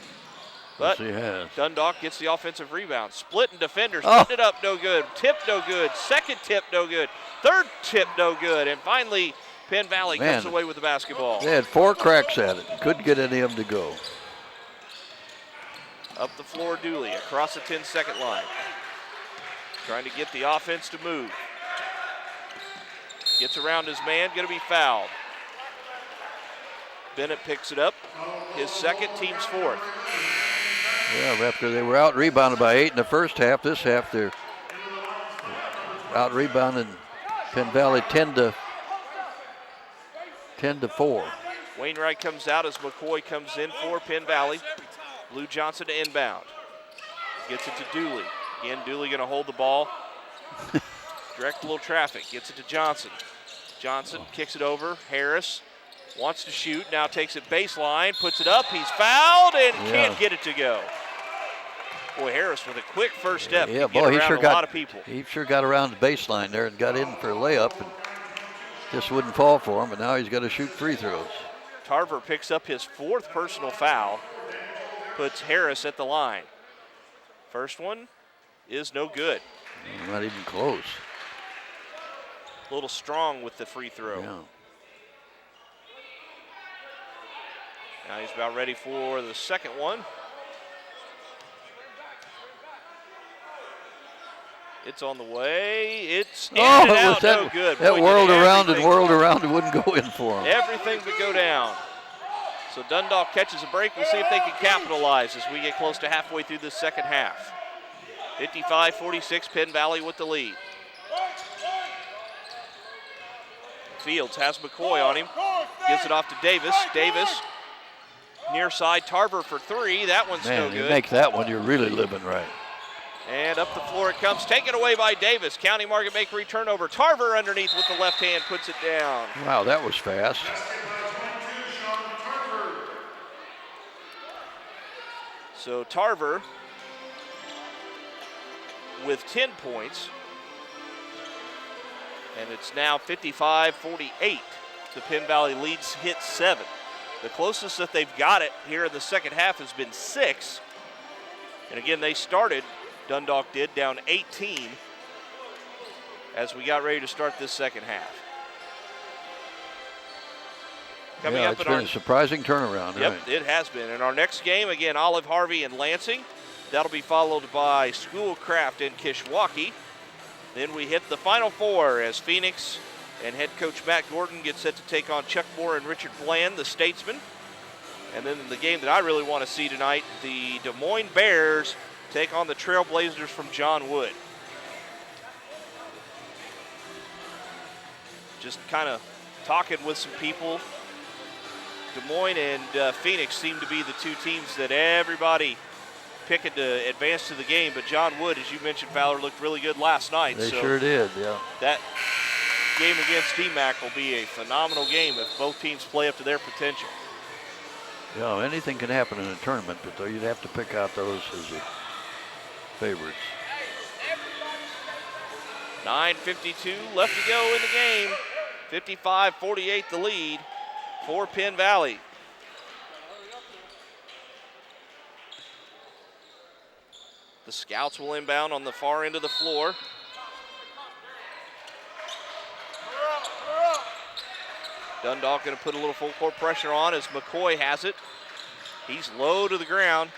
But Yes, he has. Dundalk gets the offensive rebound. Splitting defenders, putting it up, no good. Tip, no good. Second tip, no good. Third tip, no good. And finally, Penn Valley comes away with the basketball. They had 4 cracks at it. Couldn't get any of them to go. Up the floor, Dooley, across the 10-second line. Trying to get the offense to move. Gets around his man, going to be fouled. Bennett picks it up. His second, team's 4th. Yeah, after they were out rebounded by 8 in the first half, this half they're out rebounding Penn Valley 10-4. Wainwright comes out as McCoy comes in for Penn Valley. Lou Johnson to inbound. Gets it to Dooley. Again, Dooley going to hold the ball. Direct a little traffic. Gets it to Johnson. Johnson kicks it over. Harris wants to shoot. Now takes it baseline. Puts it up. He's fouled and can't get it to go. Boy, Harris with a quick first step. Yeah, Get boy, he around sure a got lot of people. He sure got around the baseline there and got in for a layup, and just wouldn't fall for him. But now he's got to shoot free throws. Tarver picks up his 4th personal foul. Puts Harris at the line. First one is no good. Not even close. A little strong with the free throw. Yeah. Now he's about ready for the second one. It's on the way. It's in and out. No good. That Boy, whirled did around and everything- whirled around and wouldn't go in for him. Everything but go down. So Dundalk catches a break. We'll see if they can capitalize as we get close to halfway through the second half. 55-46, Penn Valley with the lead. Fields has McCoy on him. Gives it off to Davis. Davis, near side, Tarver for 3. That one's no Man, you good. make that one, you're really living right. And up the floor it comes, taken away by Davis. County Market Bakery turnover. Tarver underneath with the left hand, puts it down. Wow, that was fast. So Tarver with 10 points. And it's now 55-48. The Penn Valley leads hit 7. The closest that they've got it here in the second half has been 6. And again, they started, Dundalk did, down 18 as we got ready to start this second half. Coming Yeah, up it's in been our a surprising turnaround, Yep, right? it has been. In our next game, again, Olive Harvey and Lansing. That'll be followed by Schoolcraft and Kishwaukee. Then we hit the Final Four as Phoenix and head coach Matt Gordon gets set to take on Chuck Moore and Richard Bland, the Statesmen. And then the game that I really want to see tonight, the Des Moines Bears take on the Trailblazers from John Wood. Just kind of talking with some people, Des Moines and Phoenix seem to be the two teams that everybody picking to advance to the game. But John Wood, as you mentioned, Fowler, looked really good last night. They so sure did, yeah. that game against DMAC will be a phenomenal game if both teams play up to their potential. Yeah, anything can happen in a tournament, but you'd have to pick out those as the favorites. 9:52 left to go in the game. 55-48 the lead for Penn Valley. The Scouts will inbound on the far end of the floor. Dundalk going to put a little full court pressure on as McCoy has it. He's low to the ground,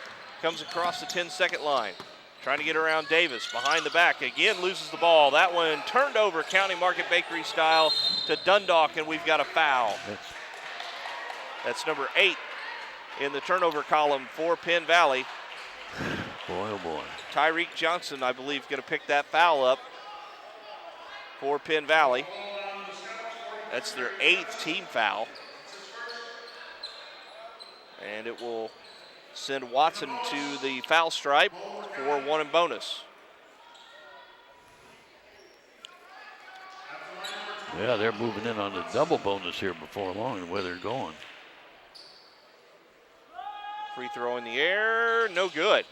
comes across the 10-second line. Trying to get around Davis, behind the back, again loses the ball. That one turned over County Market Bakery style to Dundalk, and we've got a foul. That's number 8 in the turnover column for Penn Valley. Boy, oh boy. Tyreek Johnson, I believe, going to pick that foul up for Penn Valley. That's their 8th team foul. And it will send Watson to the foul stripe for 1 and bonus. Yeah, they're moving in on the double bonus here before long, the way they're going. Free throw in the air, no good.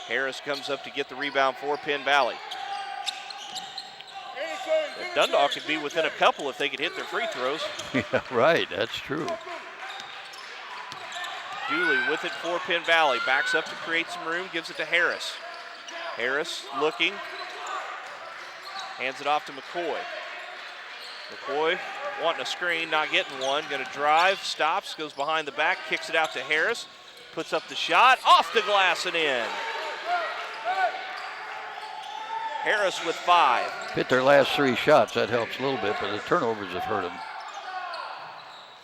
Harris comes up to get the rebound for Penn Valley. Dundalk could be within a couple if they could hit their free throws. Yeah, right, that's true. Dooley with it for Penn Valley. Backs up to create some room, gives it to Harris. Harris looking. Hands it off to McCoy. McCoy wanting a screen, not getting one. Going to drive, stops, goes behind the back, kicks it out to Harris. Puts up the shot, off the glass and in. Harris with 5. Hit their last 3 shots, that helps a little bit, but the turnovers have hurt them.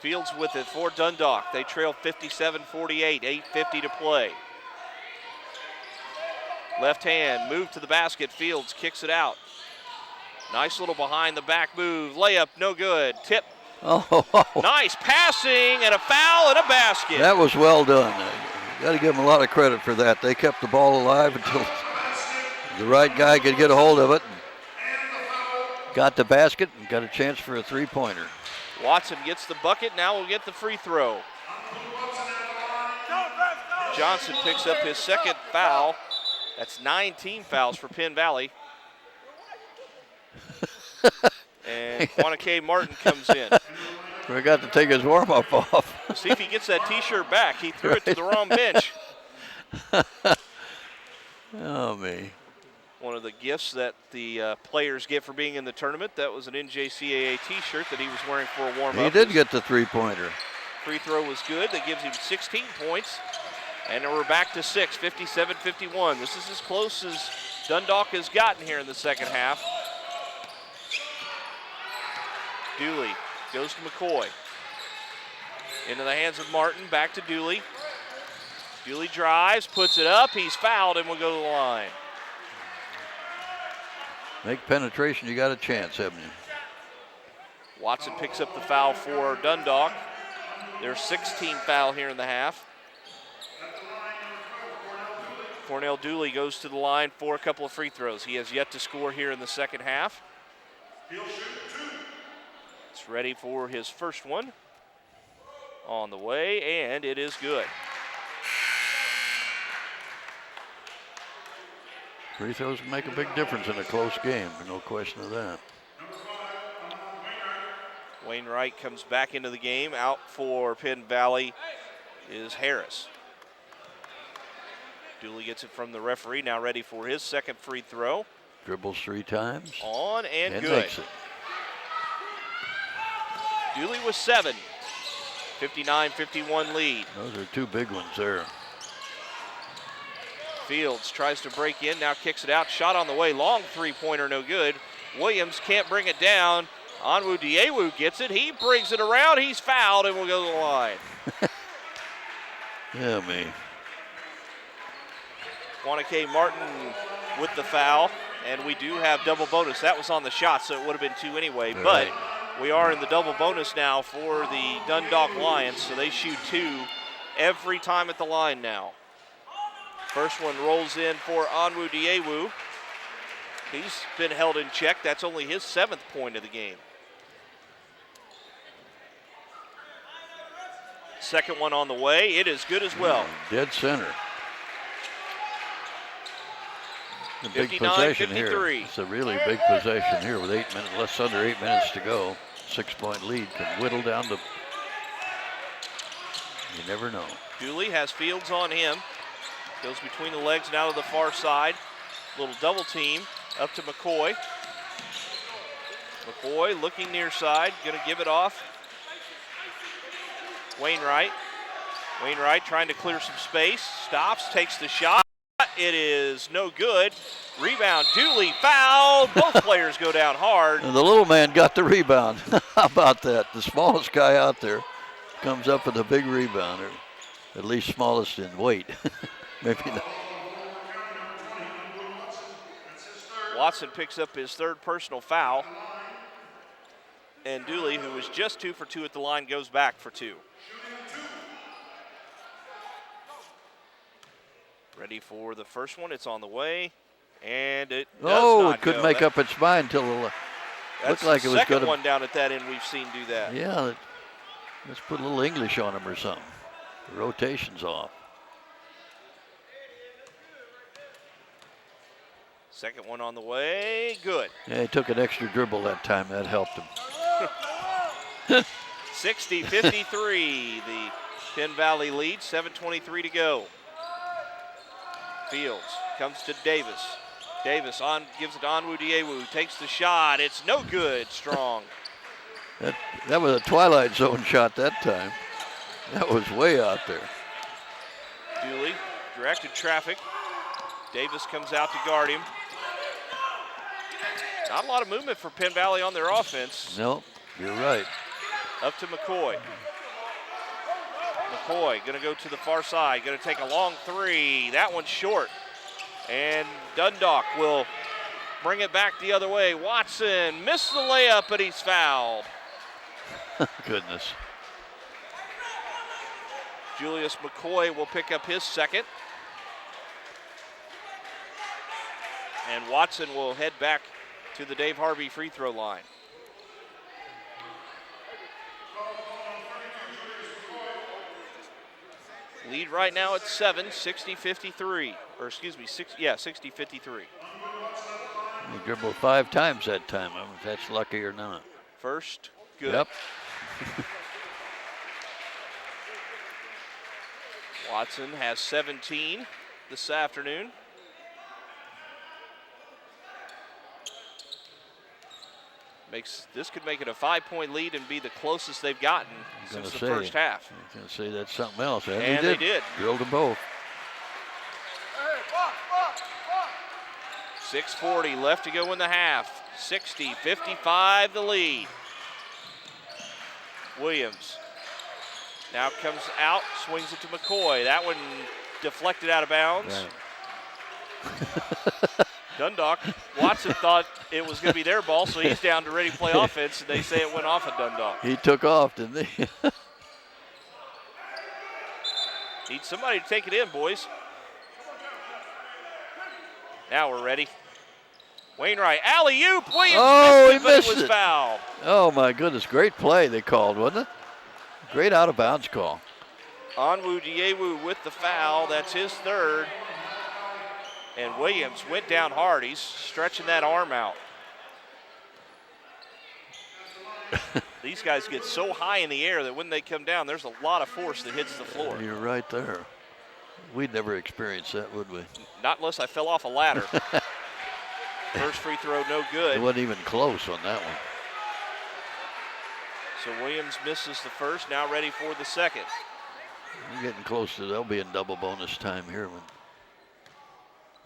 Fields with it for Dundalk. They trail 57-48, 8:50 to play. Left hand, move to the basket. Fields kicks it out. Nice little behind the back move. Layup, no good. Tip. Oh, Nice passing and a foul and a basket. that was well done. Got to give them a lot of credit for that. They kept the ball alive until the right guy could get a hold of it. Got the basket and got a chance for a 3-pointer. Watson gets the bucket, now will get the free throw. Johnson picks up his 2nd foul. That's 9 team fouls for Penn Valley. And Quanake Martin comes in. Forgot to take his warm-up off. See if he gets that T-shirt back. He threw it to the wrong bench. Oh, me. One of the gifts that the players get for being in the tournament. That was an NJCAA T-shirt that he was wearing for a warm-up. He did get the 3-pointer. Free throw was good. That gives him 16 points. And we're back to 6, 57-51. This is as close as Dundalk has gotten here in the second half. Dooley goes to McCoy. Into the hands of Martin, back to Dooley. Dooley drives, puts it up. He's fouled and will go to the line. Make penetration, you got a chance, haven't you? Watson picks up the foul for Dundalk. Their 16th foul here in the half. Cornell Dooley goes to the line for a couple of free throws. He has yet to score here in the second half. It's ready for his first one. On the way, and it is good. Free throws can make a big difference in a close game, no question of that. Wainwright comes back into the game. Out for Penn Valley is Harris. Dooley gets it from the referee, now ready for his 2nd free throw. Dribbles 3 times. On and good. Makes it. Dooley with 7. 59-51 lead. Those are 2 big ones there. Fields tries to break in, now kicks it out. Shot on the way, long 3-pointer, no good. Williams can't bring it down. Onwu Diewu gets it. He brings it around. He's fouled and will go to the line. Yeah, me. Quanake Martin with the foul, and we do have double bonus. That was on the shot, so it would have been 2 anyway. But We are in the double bonus now for the Dundalk Lions, so they shoot 2 every time at the line now. First one rolls in for Onwu Diewu. He's been held in check. That's only his 7th point of the game. Second one on the way. It is good as well. Dead center. A big possession here. It's a really big possession here with 8 minutes, less under 8 minutes to go. 6-point lead can whittle down to. You never know. Dooley has Fields on him. Goes between the legs now to the far side. Little double team up to McCoy. McCoy looking near side, gonna give it off. Wainwright. Wainwright trying to clear some space. Stops, takes the shot. It is no good. Rebound, Dooley fouled. Both players go down hard. And the little man got the rebound. How about that? The smallest guy out there comes up with a big rebound, or at least smallest in weight. Maybe not. Watson picks up his 3rd personal foul. And Dooley, who was just 2 for 2 at the line, goes back for 2. Ready for the first one. It's on the way. And it does not it couldn't go. make up its mind until it looked like it was second going one down at that end we've seen do that. Yeah, let's put a little English on him or something. The rotation's off. Second one on the way. Good. Yeah, he took an extra dribble that time. That helped him. 60-53. The Penn Valley lead. 7:23 to go. Fields comes to Davis. Davis gives it to Onwu Diewu. Takes the shot. It's no good. Strong. That was a Twilight Zone shot that time. That was way out there. Dooley directed traffic. Davis comes out to guard him. Not a lot of movement for Penn Valley on their offense. No, you're right. Up to McCoy. McCoy gonna go to the far side, gonna take a long 3. That one's short. And Dundalk will bring it back the other way. Watson missed the layup, but he's fouled. Goodness. Julius McCoy will pick up his 2nd. And Watson will head back to the Dave Harvey free throw line. Lead right now at 7, 60-53. Or excuse me, 60-53. He dribbled 5 times that time. I don't know if that's lucky or not. First, good. Yep. Watson has 17 this afternoon. This could make it a 5-point lead and be the closest they've gotten since the first half. I was going to say that's something else. And they did. Drilled them both. 6:40 left to go in the half. 60-55 the lead. Williams now comes out, swings it to McCoy. That one deflected out of bounds. Right. Dundalk, Watson thought it was going to be their ball, so he's down to ready to play offense, and they say it went off of Dundalk. He took off, didn't he? Need somebody to take it in, boys. Now we're ready. Wainwright, alley-oop, Williams missed it, but it was fouled. Oh, my goodness, great play they called, wasn't it? Great out-of-bounds call. Onwu Diewu with the foul, that's his 3rd. And Williams went down hard. He's stretching that arm out. These guys get so high in the air that when they come down, there's a lot of force that hits the floor. You're right there. We'd never experience that, would we? Not unless I fell off a ladder. First free throw, no good. It wasn't even close on that one. So Williams misses the first, now ready for the 2nd. We're getting close to, they'll be in double bonus time here when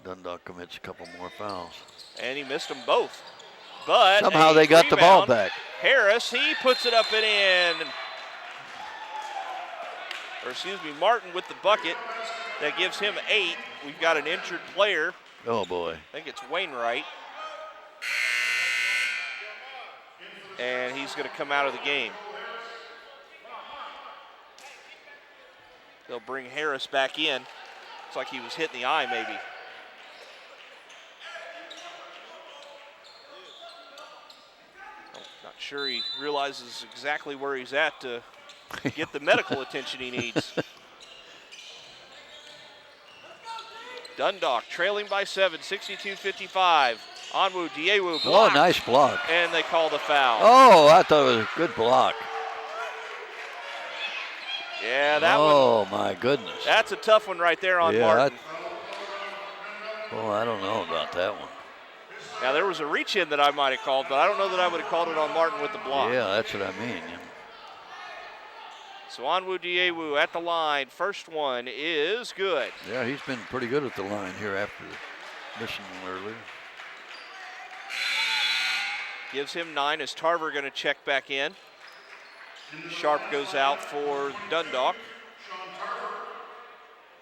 Dundalk commits a couple more fouls. And he missed them both. But somehow they got the ball back. Harris, he puts it up and in. Or excuse me, Martin with the bucket. That gives him 8. We've got an injured player. Oh boy. I think it's Wainwright. and he's going to come out of the game. They'll bring Harris back in. Looks like he was hit in the eye maybe. Not sure he realizes exactly where he's at to get the medical attention he needs. Dundalk trailing by 7, 62-55. Onwu Diewu blocked. Oh, nice block. And they call the foul. Oh, I thought it was a good block. Yeah, that one. Oh, my goodness. That's a tough one right there on Martin. I don't know about that one. Now, there was a reach-in that I might have called, but I don't know that I would have called it on Martin with the block. Yeah, that's what I mean. So Onwu Diewu at the line. First one is good. Yeah, he's been pretty good at the line here after missing one earlier. Gives him 9 as Tarver going to check back in. Sharp goes out for Dundalk.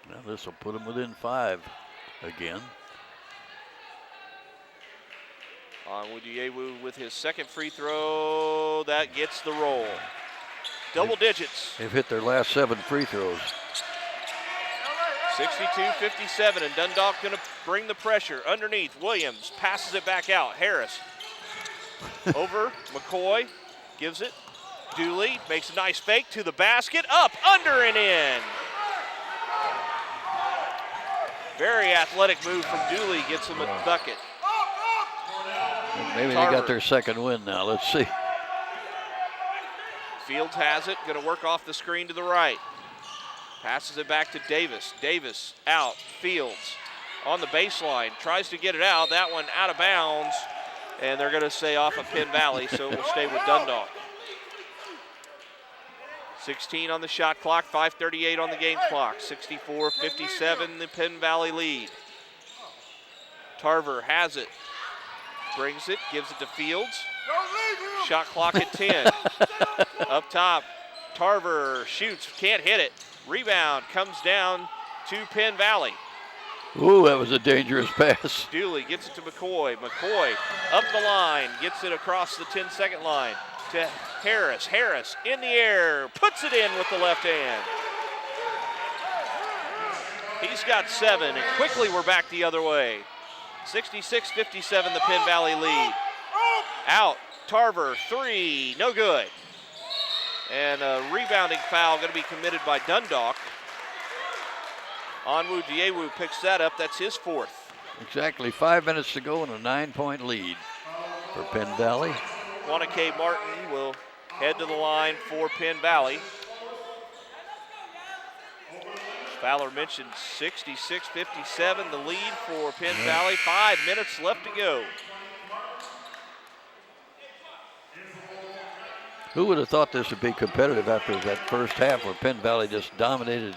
Now this will put him within 5 again. Onwu Diewu with his second free throw. That gets the roll. Double digits. They've hit their last 7 free throws. 62-57, and Dundalk going to bring the pressure underneath. Williams passes it back out. Harris over McCoy, gives it. Dooley makes a nice fake to the basket, up, under, and in. Very athletic move from Dooley, gets him a bucket. Maybe Tarver. they got their second win now. Let's see. Fields has it, going to work off the screen to the right. Passes it back to Davis. Davis out, Fields on the baseline, tries to get it out. That one out of bounds, and they're going to say off of Penn Valley, so it will stay with Dundalk. 16 on the shot clock, 5:38 on the game clock. 64-57, the Penn Valley lead. Tarver has it, brings it, gives it to Fields. Shot clock at 10. Up top, Tarver shoots, can't hit it. Rebound comes down to Penn Valley. Ooh, that was a dangerous pass. Dooley gets it to McCoy. McCoy up the line, gets it across the 10-second line to Harris. Harris in the air, puts it in with the left hand. He's got 7, and quickly we're back the other way. 66-57, the Penn Valley lead. Out, Tarver, 3, no good. And a rebounding foul going to be committed by Dundalk. Onwu Diewu picks that up, that's his 4th. Exactly 5 minutes to go and a 9-point lead for Penn Valley. Wanake Martin will head to the line for Penn Valley. Fowler mentioned 66-57, the lead for Penn Valley. 5 minutes left to go. Who would have thought this would be competitive after that first half where Penn Valley just dominated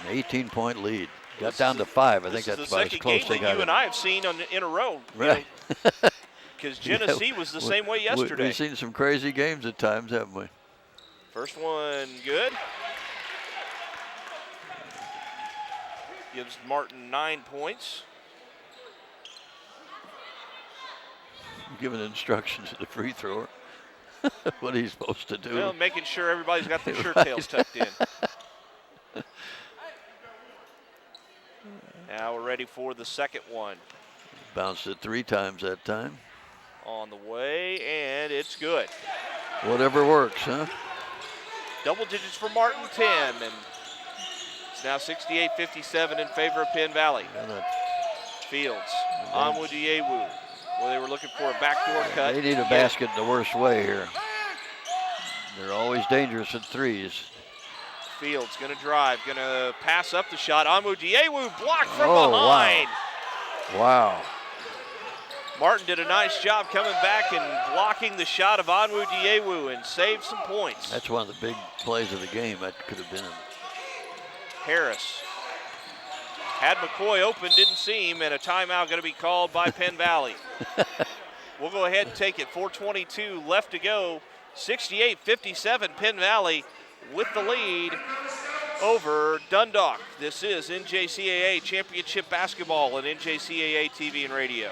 an 18-point lead. Got down to 5. I think that's about as close they got. This is the second game that you and I have seen in a row. Right. Because Genesee was the same way yesterday. We've seen some crazy games at times, haven't we? First one good. Gives Martin 9 points. Giving instructions to the free thrower. What he's supposed to do. Well, making sure everybody's got their shirt tails tucked in. Now we're ready for the second one. Bounced it 3 times that time. On the way, and it's good. Whatever works, huh? Double digits for Martin, 10, and it's now 68-57 in favor of Penn Valley. Yeah, Fields, Onwu Diewu. Well, they were looking for a backdoor cut. they need a basket in the worst way here. They're always dangerous at 3s. Fields gonna drive, gonna pass up the shot. Onwu Diewu blocked from Oh, behind. Wow. Martin did a nice job coming back and blocking the shot of Onwu Diewu and saved some points. That's one of the big plays of the game. That could have been. Harris had McCoy open, didn't see him, and a timeout going to be called by Penn Valley. We'll go ahead and take it. 4:22 left to go. 68-57 Penn Valley with the lead over Dundalk. This is NJCAA Championship Basketball on NJCAA TV and radio.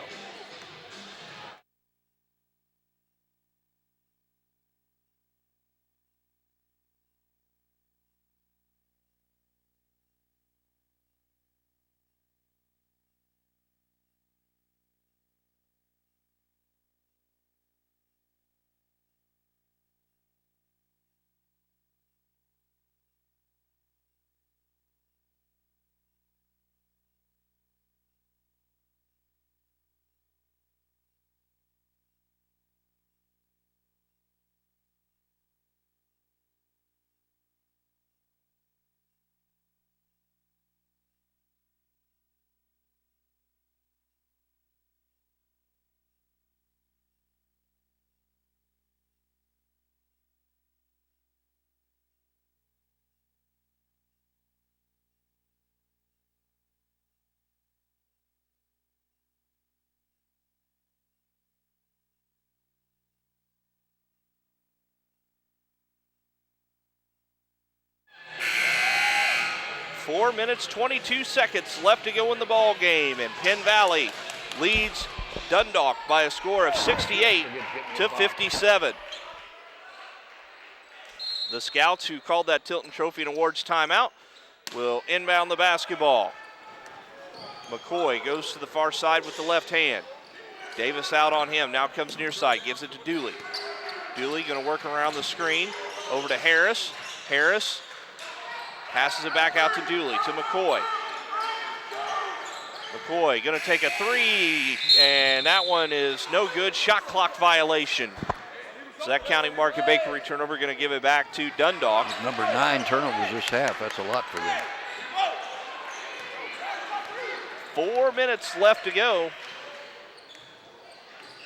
4 minutes, 22 seconds left to go in the ball game, and Penn Valley leads Dundalk by a score of 68-57. The Scouts, who called that Tilton Trophy and Awards timeout, will inbound the basketball. McCoy goes to the far side with the left hand. Davis out on him, now comes near side, gives it to Dooley. Dooley gonna work around the screen, over to Harris. Harris passes it back out to Dooley, to McCoy. McCoy gonna take a three, and that one is no good, shot clock violation. So that County Market Bakery turnover gonna give it back to Dundalk. Number 9 turnovers this half, that's a lot for them. 4 minutes left to go.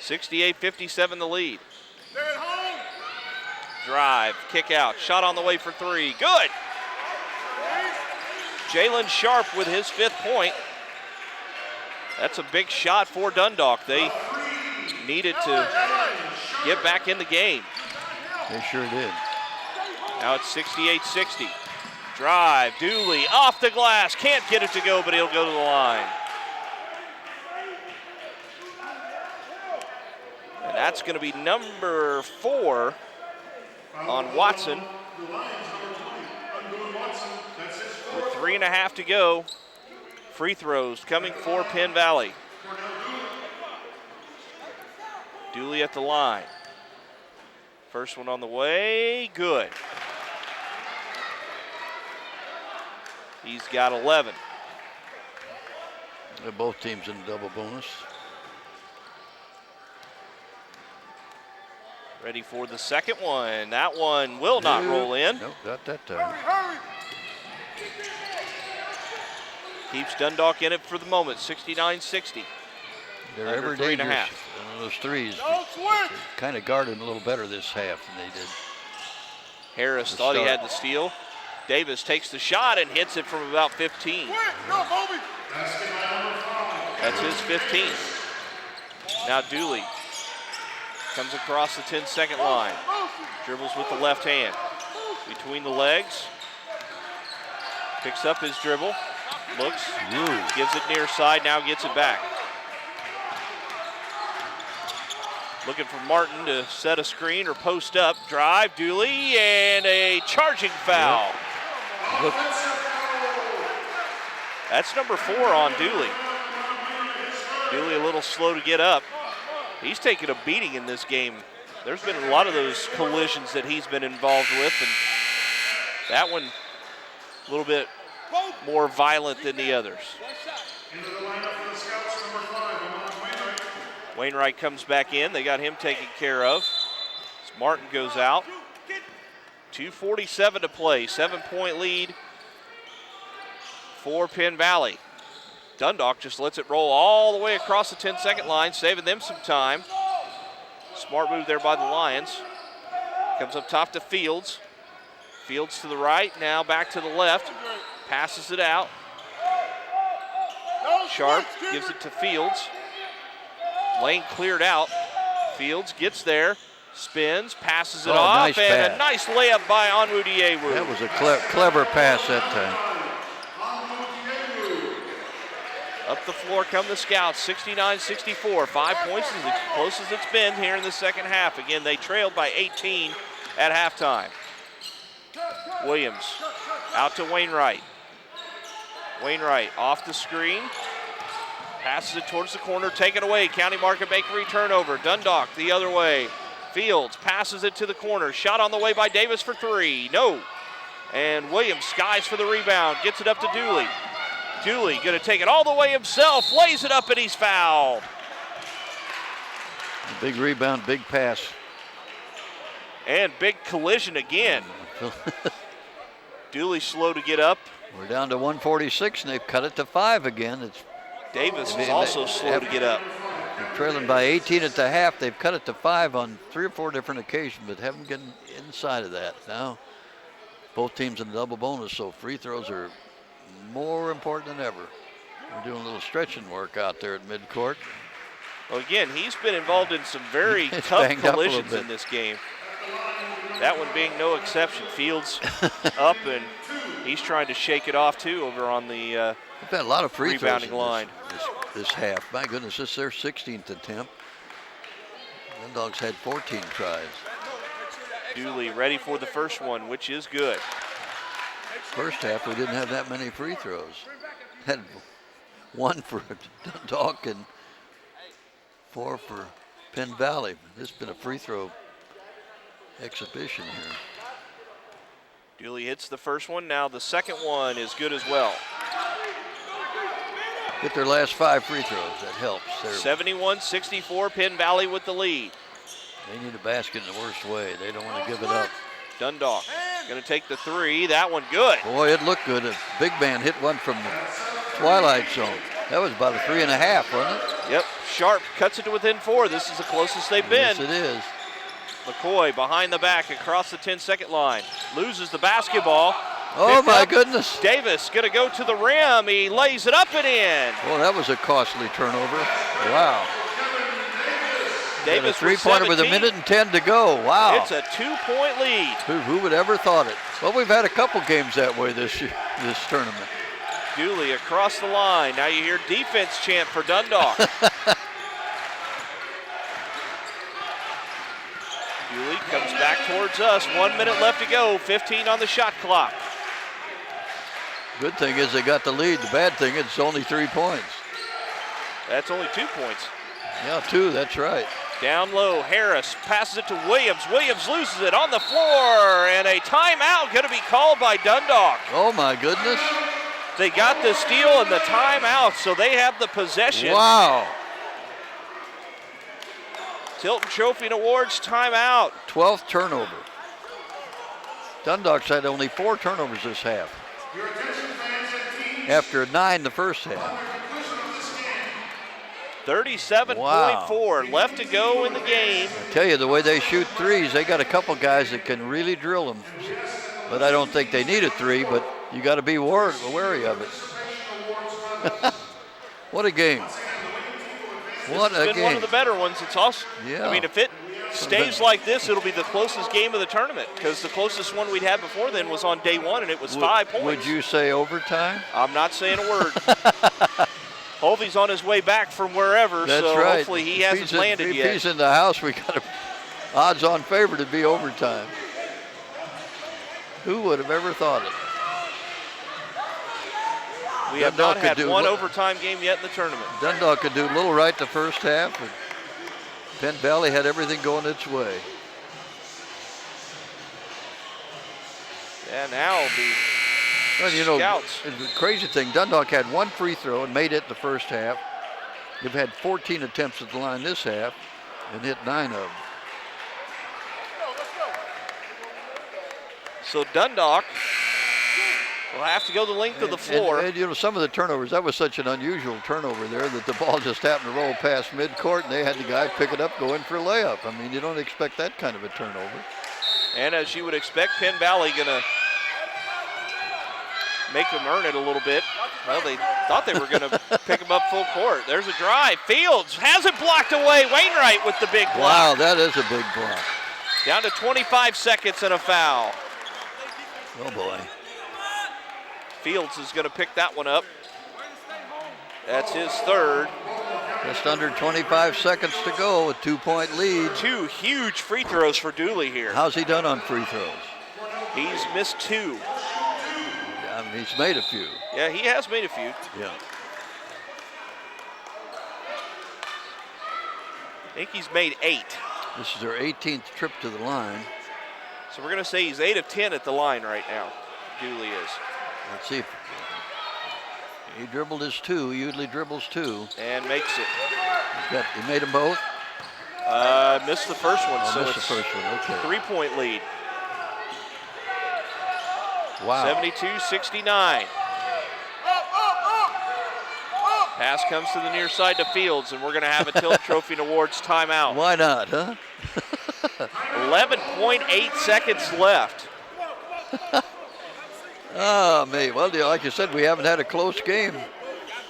68-57 the lead. Drive, kick out, shot on the way for three, good. Jalen Sharp with his 5th point. That's a big shot for Dundalk. They needed to get back in the game. They sure did. Now it's 68-60. Drive, Dooley off the glass, can't get it to go, but he'll go to the line. And that's gonna be number 4 on Watson. With 3.5 to go. Free throws coming for Penn Valley. Dooley at the line. First one on the way, good. He's got 11. They're both teams in double bonus. Ready for the second one. That one will not roll in. Nope, not that time. Keeps Dundalk in it for the moment, 69-60. They're Under ever 3.5. dangerous. Those threes kind of guarded a little better this half than they did. Harris The thought he start. had the steal. Davis takes the shot and hits it from about 15. That's his 15th. Now Dooley comes across the 10-second line. Dribbles with the left hand. Between the legs. Picks up his dribble. Looks. Gives it near side. Now gets it back. Looking for Martin to set a screen or post up. Drive, Dooley, and a charging foul. Look, That's number 4 on Dooley. Dooley a little slow to get up. He's taken a beating in this game. There's been a lot of those collisions that he's been involved with, and that one a little bit more violent than the others. Into the lineup for the Scouts, number 5, Amon Wainwright. Wainwright comes back in. They got him taken care of. As Martin goes out. 2:47 to play. 7-point lead for Penn Valley. Dundalk just lets it roll all the way across the 10-second line, saving them some time. Smart move there by the Lions. Comes up top to Fields. Fields to the right, now back to the left. Passes it out. Sharp gives it to Fields. Lane cleared out. Fields gets there, spins, passes it off, nice and pass. a nice layup by Onwudiewu. that was a clever pass that time. Up the floor come the Scouts, 69-64. 5 points is as close as it's been here in the second half. Again, they trailed by 18 at halftime. Williams out to Wainwright. Wainwright off the screen. Passes it towards the corner, taken away. County Market Bakery turnover. Dundalk the other way. Fields passes it to the corner. Shot on the way by Davis for 3. No. And Williams skies for the rebound. Gets it up to Dooley. Dooley gonna take it all the way himself. Lays it up and he's fouled. Big rebound, big pass. And big collision again. Dooley slow to get up. We're down to 146 and they've cut it to 5 again. It's Davis is also slow to get up. They're trailing by 18 at the half. They've cut it to 5 on 3 or 4 different occasions, but haven't gotten inside of that. Now, both teams in double bonus, so free throws are more important than ever. We're doing a little stretching work out there at midcourt. Well, again, he's been involved in some very It's tough banged up a little collisions bit. in this game. That one being no exception. Fields up, and he's trying to shake it off too over on the We've had a lot of free throws rebounding in line. this half. My goodness, this is their 16th attempt. Dundogs had 14 tries. Dooley ready for the first one, which is good. First half, we didn't have that many free throws. Had one for Dundalk and 4 for Penn Valley. This has been a free throw exhibition here. Dooley hits the first one. Now the second one is good as well. Get their last 5 free throws. That helps. 71-64, Penn Valley with the lead. They need a basket in the worst way. They don't want to give it up. Dundalk going to take the 3. That one good. Boy, it looked good. A big man hit one from the twilight zone. That was about a 3.5, wasn't it? Yep, Sharp cuts it to within 4. This is the closest they've been. Yes, it is. McCoy behind the back across the 10-second line. Loses the basketball. Oh, Picked my up. goodness. Davis going to go to the rim. He lays it up and in. Well, that was a costly turnover. Wow. Davis a three-pointer with 1:10 to go. Wow. It's a 2-point lead. Who would ever thought it? Well, we've had a couple games that way this tournament. Dooley across the line. Now you hear defense chant for Dundalk. Dooley comes back towards us. 1 minute left to go. 15 on the shot clock. Good thing is they got the lead. The bad thing is it's only 3 points. That's only 2 points. Yeah, 2, that's right. Down low, Harris passes it to Williams. Williams loses it on the floor, and a timeout going to be called by Dundalk. Oh, my goodness. They got the steal and the timeout, so they have the possession. Wow. Tilton Trophy and Awards timeout. 12th turnover. Dundalk's had only 4 turnovers this half. After 9 the first half. 37.4 left to go in the game. I tell you, the way they shoot threes, they got a couple guys that can really drill them. But I don't think they need a 3, but you got to be wary of it. What a game. What This has a been one game. of the better ones. It's also, Yeah. I mean, if it stays like this, it'll be the closest game of the tournament, because the closest one we'd had before then was on day 1, and it was 5 points. Would you say overtime? I'm not saying a word. Hovey's on his way back from wherever, That's so right. hopefully he If hasn't he's landed if yet. he's in the house, we got a odds-on favorite to be overtime. Who would have ever thought it? We have Dundalk not had could do one what- overtime game yet in the tournament. Dundalk could do little right the first half, and Penn Valley had everything going its way. And now the Well, you know, Scouts. the crazy thing, Dundalk had 1 free throw and made it the first half. They've had 14 attempts at the line this half and hit 9 of them. So Dundalk will have to go the length of the floor. And, you know, some of the turnovers, that was such an unusual turnover there that the ball just happened to roll past midcourt and they had the guy pick it up, go in for a layup. I mean, you don't expect that kind of a turnover. And as you would expect, Penn Valley gonna make them earn it a little bit. Well, they thought they were gonna pick them up full court. There's a drive. Fields has it blocked away. Wainwright with the big block. Wow, that is a big block. Down to 25 seconds and a foul. Oh, boy. Fields is gonna pick that one up. That's his 3rd. Just under 25 seconds to go, a 2-point lead. 2 huge free throws for Dooley here. How's he done on free throws? He's missed 2. I mean, he's made a few. Yeah, he has made a few. Yeah. I think he's made 8. This is their 18th trip to the line. So we're gonna say he's 8 of 10 at the line right now. Dooley is. Let's see if he dribbled his 2. He usually dribbles 2. And makes it. He made them both. Missed the first one, so Missed it's the first one. Okay. 3-point lead. Wow. 72-69. Pass comes to the near side to Fields, and we're going to have a Tilton Trophy and Awards timeout. Why not, huh? 11.8 seconds left. Oh, me. Well, like you said, we haven't had a close game.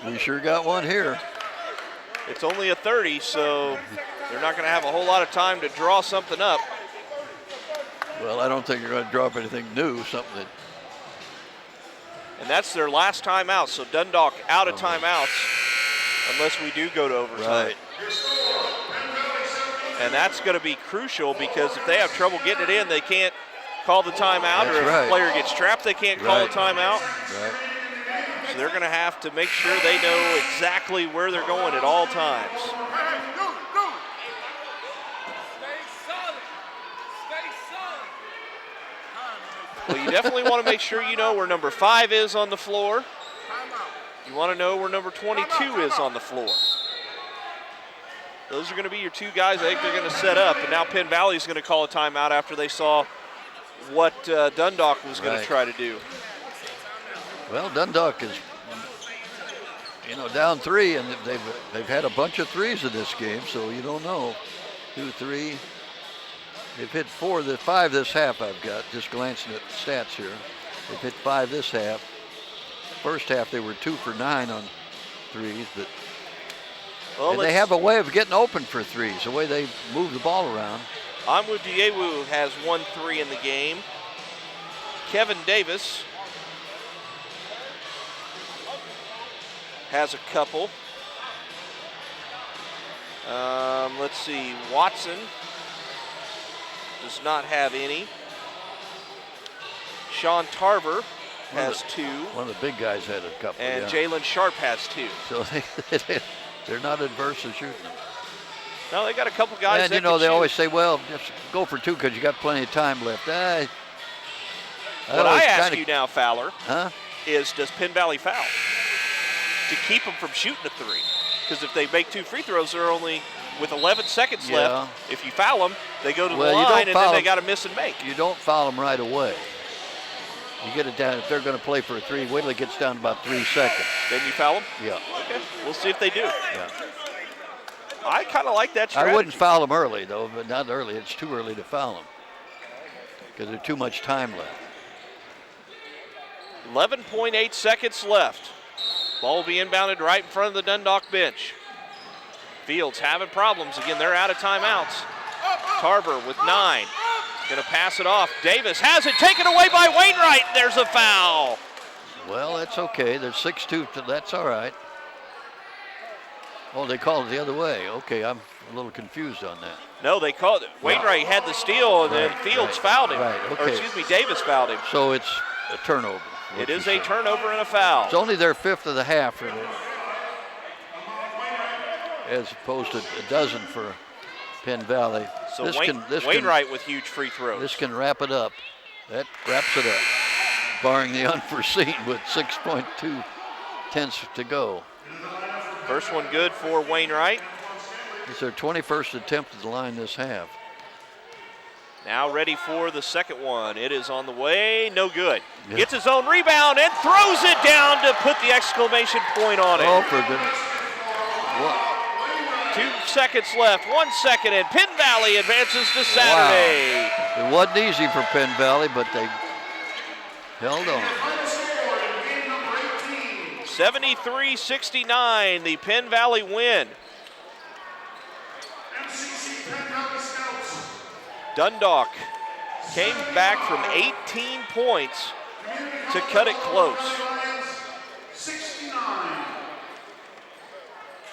We sure got one here. It's only a 30, so they're not going to have a whole lot of time to draw something up. Well, I don't think you're going to draw up anything new, something that. And that's their last timeout, so Dundalk out of timeouts unless we do go to overtime. Right. And that's going to be crucial because if they have trouble getting it in, they can't call the timeout, That's or if right. a player gets trapped, they can't call a timeout. Right. So they're going to have to make sure they know exactly where they're going at all times. Stay solid. Stay solid. Well, you definitely want to make sure you know where number 5 is on the floor. Timeout. You want to know where number 22 is on the floor. Those are going to be your two guys I think they're going to set up. And now Penn Valley is going to call a timeout after they saw what Dundalk was going to try to do. Well, Dundalk is, down 3, and they've had a bunch of threes in this game, so you don't know. 2, 3. They've hit 4, 5 this half. I've got just glancing at the stats here. They've hit 5 this half. First half they were 2 for 9 on threes, but and they have a way of getting open for threes. The way they move the ball around. Onwu Diewu has 1 3 in the game. Kevin Davis has a couple. Let's see, Watson does not have any. Sean Tarver has 2. One of the big guys had a couple. And Jalen Sharp has 2. So they're not adverse to shooting them. No, they got a couple guys and that they can always shoot. say, well, just go for 2 because you got plenty of time left. What I ask you now, Fowler, is does Penn Valley foul to keep them from shooting a 3? Because if they make 2 free throws, they're only with 11 seconds left. If you foul them, they go to the line, and then they got to miss and make. You don't foul them right away. You get it down. If they're going to play for a 3, wait till it gets down to about 3 seconds. Then you foul them? Yeah. Okay, we'll see if they do. Yeah. I kind of like that strategy. I wouldn't foul them early, though, but not early. It's too early to foul them because there's too much time left. 11.8 seconds left. Ball will be inbounded right in front of the Dundalk bench. Fields having problems. Again, they're out of timeouts. Tarver with 9. Gonna pass it off. Davis has it taken away by Wainwright. There's a foul. Well, that's okay. There's 6-2. That's all right. Oh, they called it the other way. Okay, I'm a little confused on that. No, they called it. Wainwright had the steal, and then Fields fouled him. Okay. Or excuse me, Davis fouled him. So it's a turnover. It is a turnover and a foul. It's only their 5th of the half, as opposed to a dozen for Penn Valley. So Wainwright with huge free throws. This can wrap it up. That wraps it up, barring the unforeseen with 6.2 tenths to go. First one good for Wainwright. It's their 21st attempt at the line this half. Now ready for the second one. It is on the way, no good. Yeah. Gets his own rebound and throws it down to put the exclamation point on it. Oh, for goodness. What? 2 seconds left, 1 second, and Penn Valley advances to Saturday. Wow. It wasn't easy for Penn Valley, but they held on. 73-69, the Penn Valley win. Dundalk came back from 18 points to cut it close.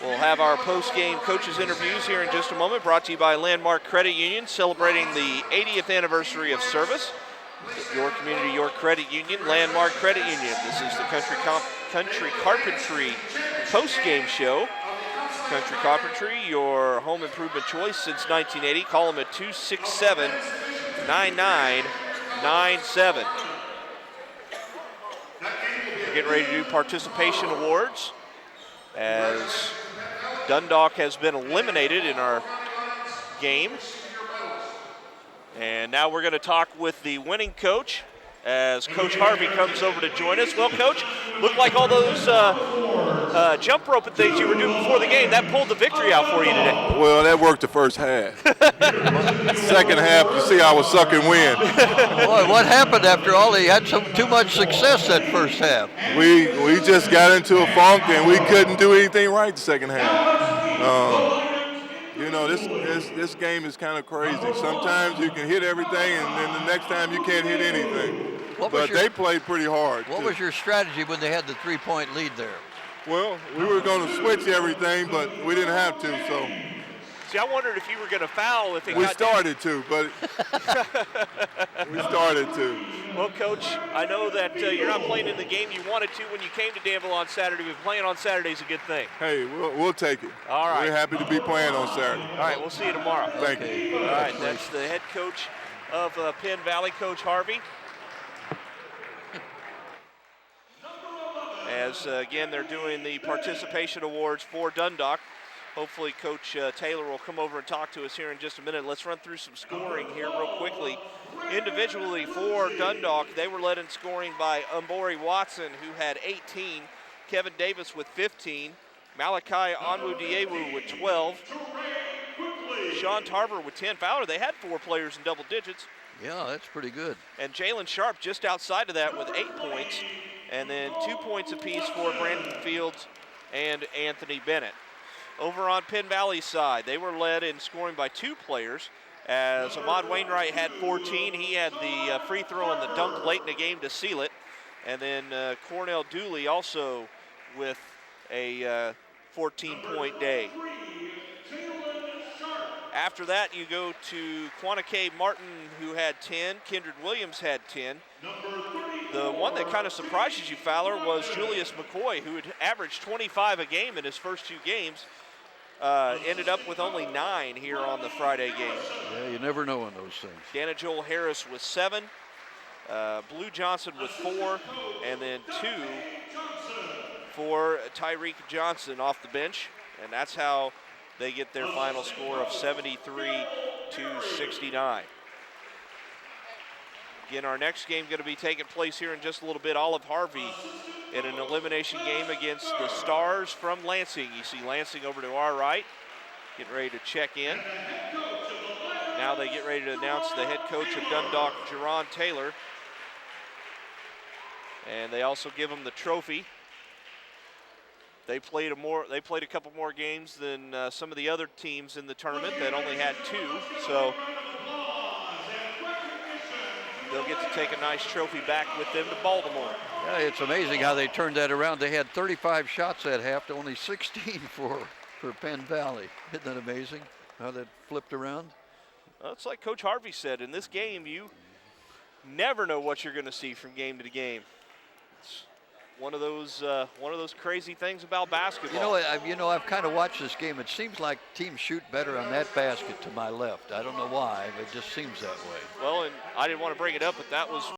We'll have our post-game coaches interviews here in just a moment, brought to you by Landmark Credit Union, celebrating the 80th anniversary of service. Your community, your credit union, Landmark Credit Union. This is the Country Carpentry post-game show. Country Carpentry, your home improvement choice since 1980. Call them at 267-9997. We're getting ready to do participation awards as Dundalk has been eliminated in our game. And now we're going to talk with the winning coach as Coach Harvey comes over to join us. Well, Coach, looked like all those jump rope and things you were doing before the game, that pulled the victory out for you today. Well, that worked the first half. Second half, you see I was sucking wind. Boy, what happened after all? He had too much success that first half. We just got into a funk and we couldn't do anything right the second half. You know, this game is kind of crazy. Sometimes you can hit everything, and then the next time you can't hit anything. But they played pretty hard. What was your strategy when they had the 3-point lead there? Well, we were going to switch everything, but we didn't have to, so. See, I wondered if you were going to foul if it We got started to, but we started to. Well, Coach, I know that you're not playing in the game you wanted to when you came to Danville on Saturday, but playing on Saturday is a good thing. Hey, we'll take it. All right. We're happy to be playing on Saturday. All right, we'll see you tomorrow. Thank you. All right, that's the head coach of Penn Valley, Coach Harvey. As, again, they're doing the participation awards for Dundalk. Hopefully Coach Taylor will come over and talk to us here in just a minute. Let's run through some scoring here real quickly. Individually for Dundalk, they were led in scoring by Umbori Watson, who had 18, Kevin Davis with 15, Malachi Onwu-Diewu with 12, Sean Tarver with 10. Fowler, they had 4 players in double digits. Yeah, that's pretty good. And Jalen Sharp just outside of that with 8 points. And then 2 points apiece for Brandon Fields and Anthony Bennett. Over on Penn Valley's side, they were led in scoring by 2 players, as Ahmad Wainwright had 14. He had the free throw and the dunk late in the game to seal it. And then Cornell Dooley also with a 14-point day. After that, you go to Quantique Martin, who had 10. Kindred Williams had 10. The one that kind of surprises you, Fowler, was Julius McCoy, who had averaged 25 a game in his first 2 games. Ended up with only 9 here on the Friday game. Yeah, you never know in those things. Dana Joel Harris with 7. Blue Johnson with 4. And then 2 for Tyreek Johnson off the bench. And that's how they get their final score of 73-69. Again, our next game going to be taking place here in just a little bit. Olive Harvey in an elimination game against the Stars from Lansing. You see Lansing over to our right, getting ready to check in. Now they get ready to announce the head coach of Dundalk, Jerron Taylor. And they also give him the trophy. They played a couple more games than some of the other teams in the tournament that only had 2. So they'll get to take a nice trophy back with them to Baltimore. Yeah, it's amazing how they turned that around. They had 35 shots that half to only 16 for Penn Valley. Isn't that amazing how that flipped around? Well, it's like Coach Harvey said, in this game, you never know what you're going to see from game to game. It's one of those crazy things about basketball. I've kind of watched this game. It seems like teams shoot better on that basket to my left. I don't know why, but it just seems that way. Well, and I didn't want to bring it up, but that was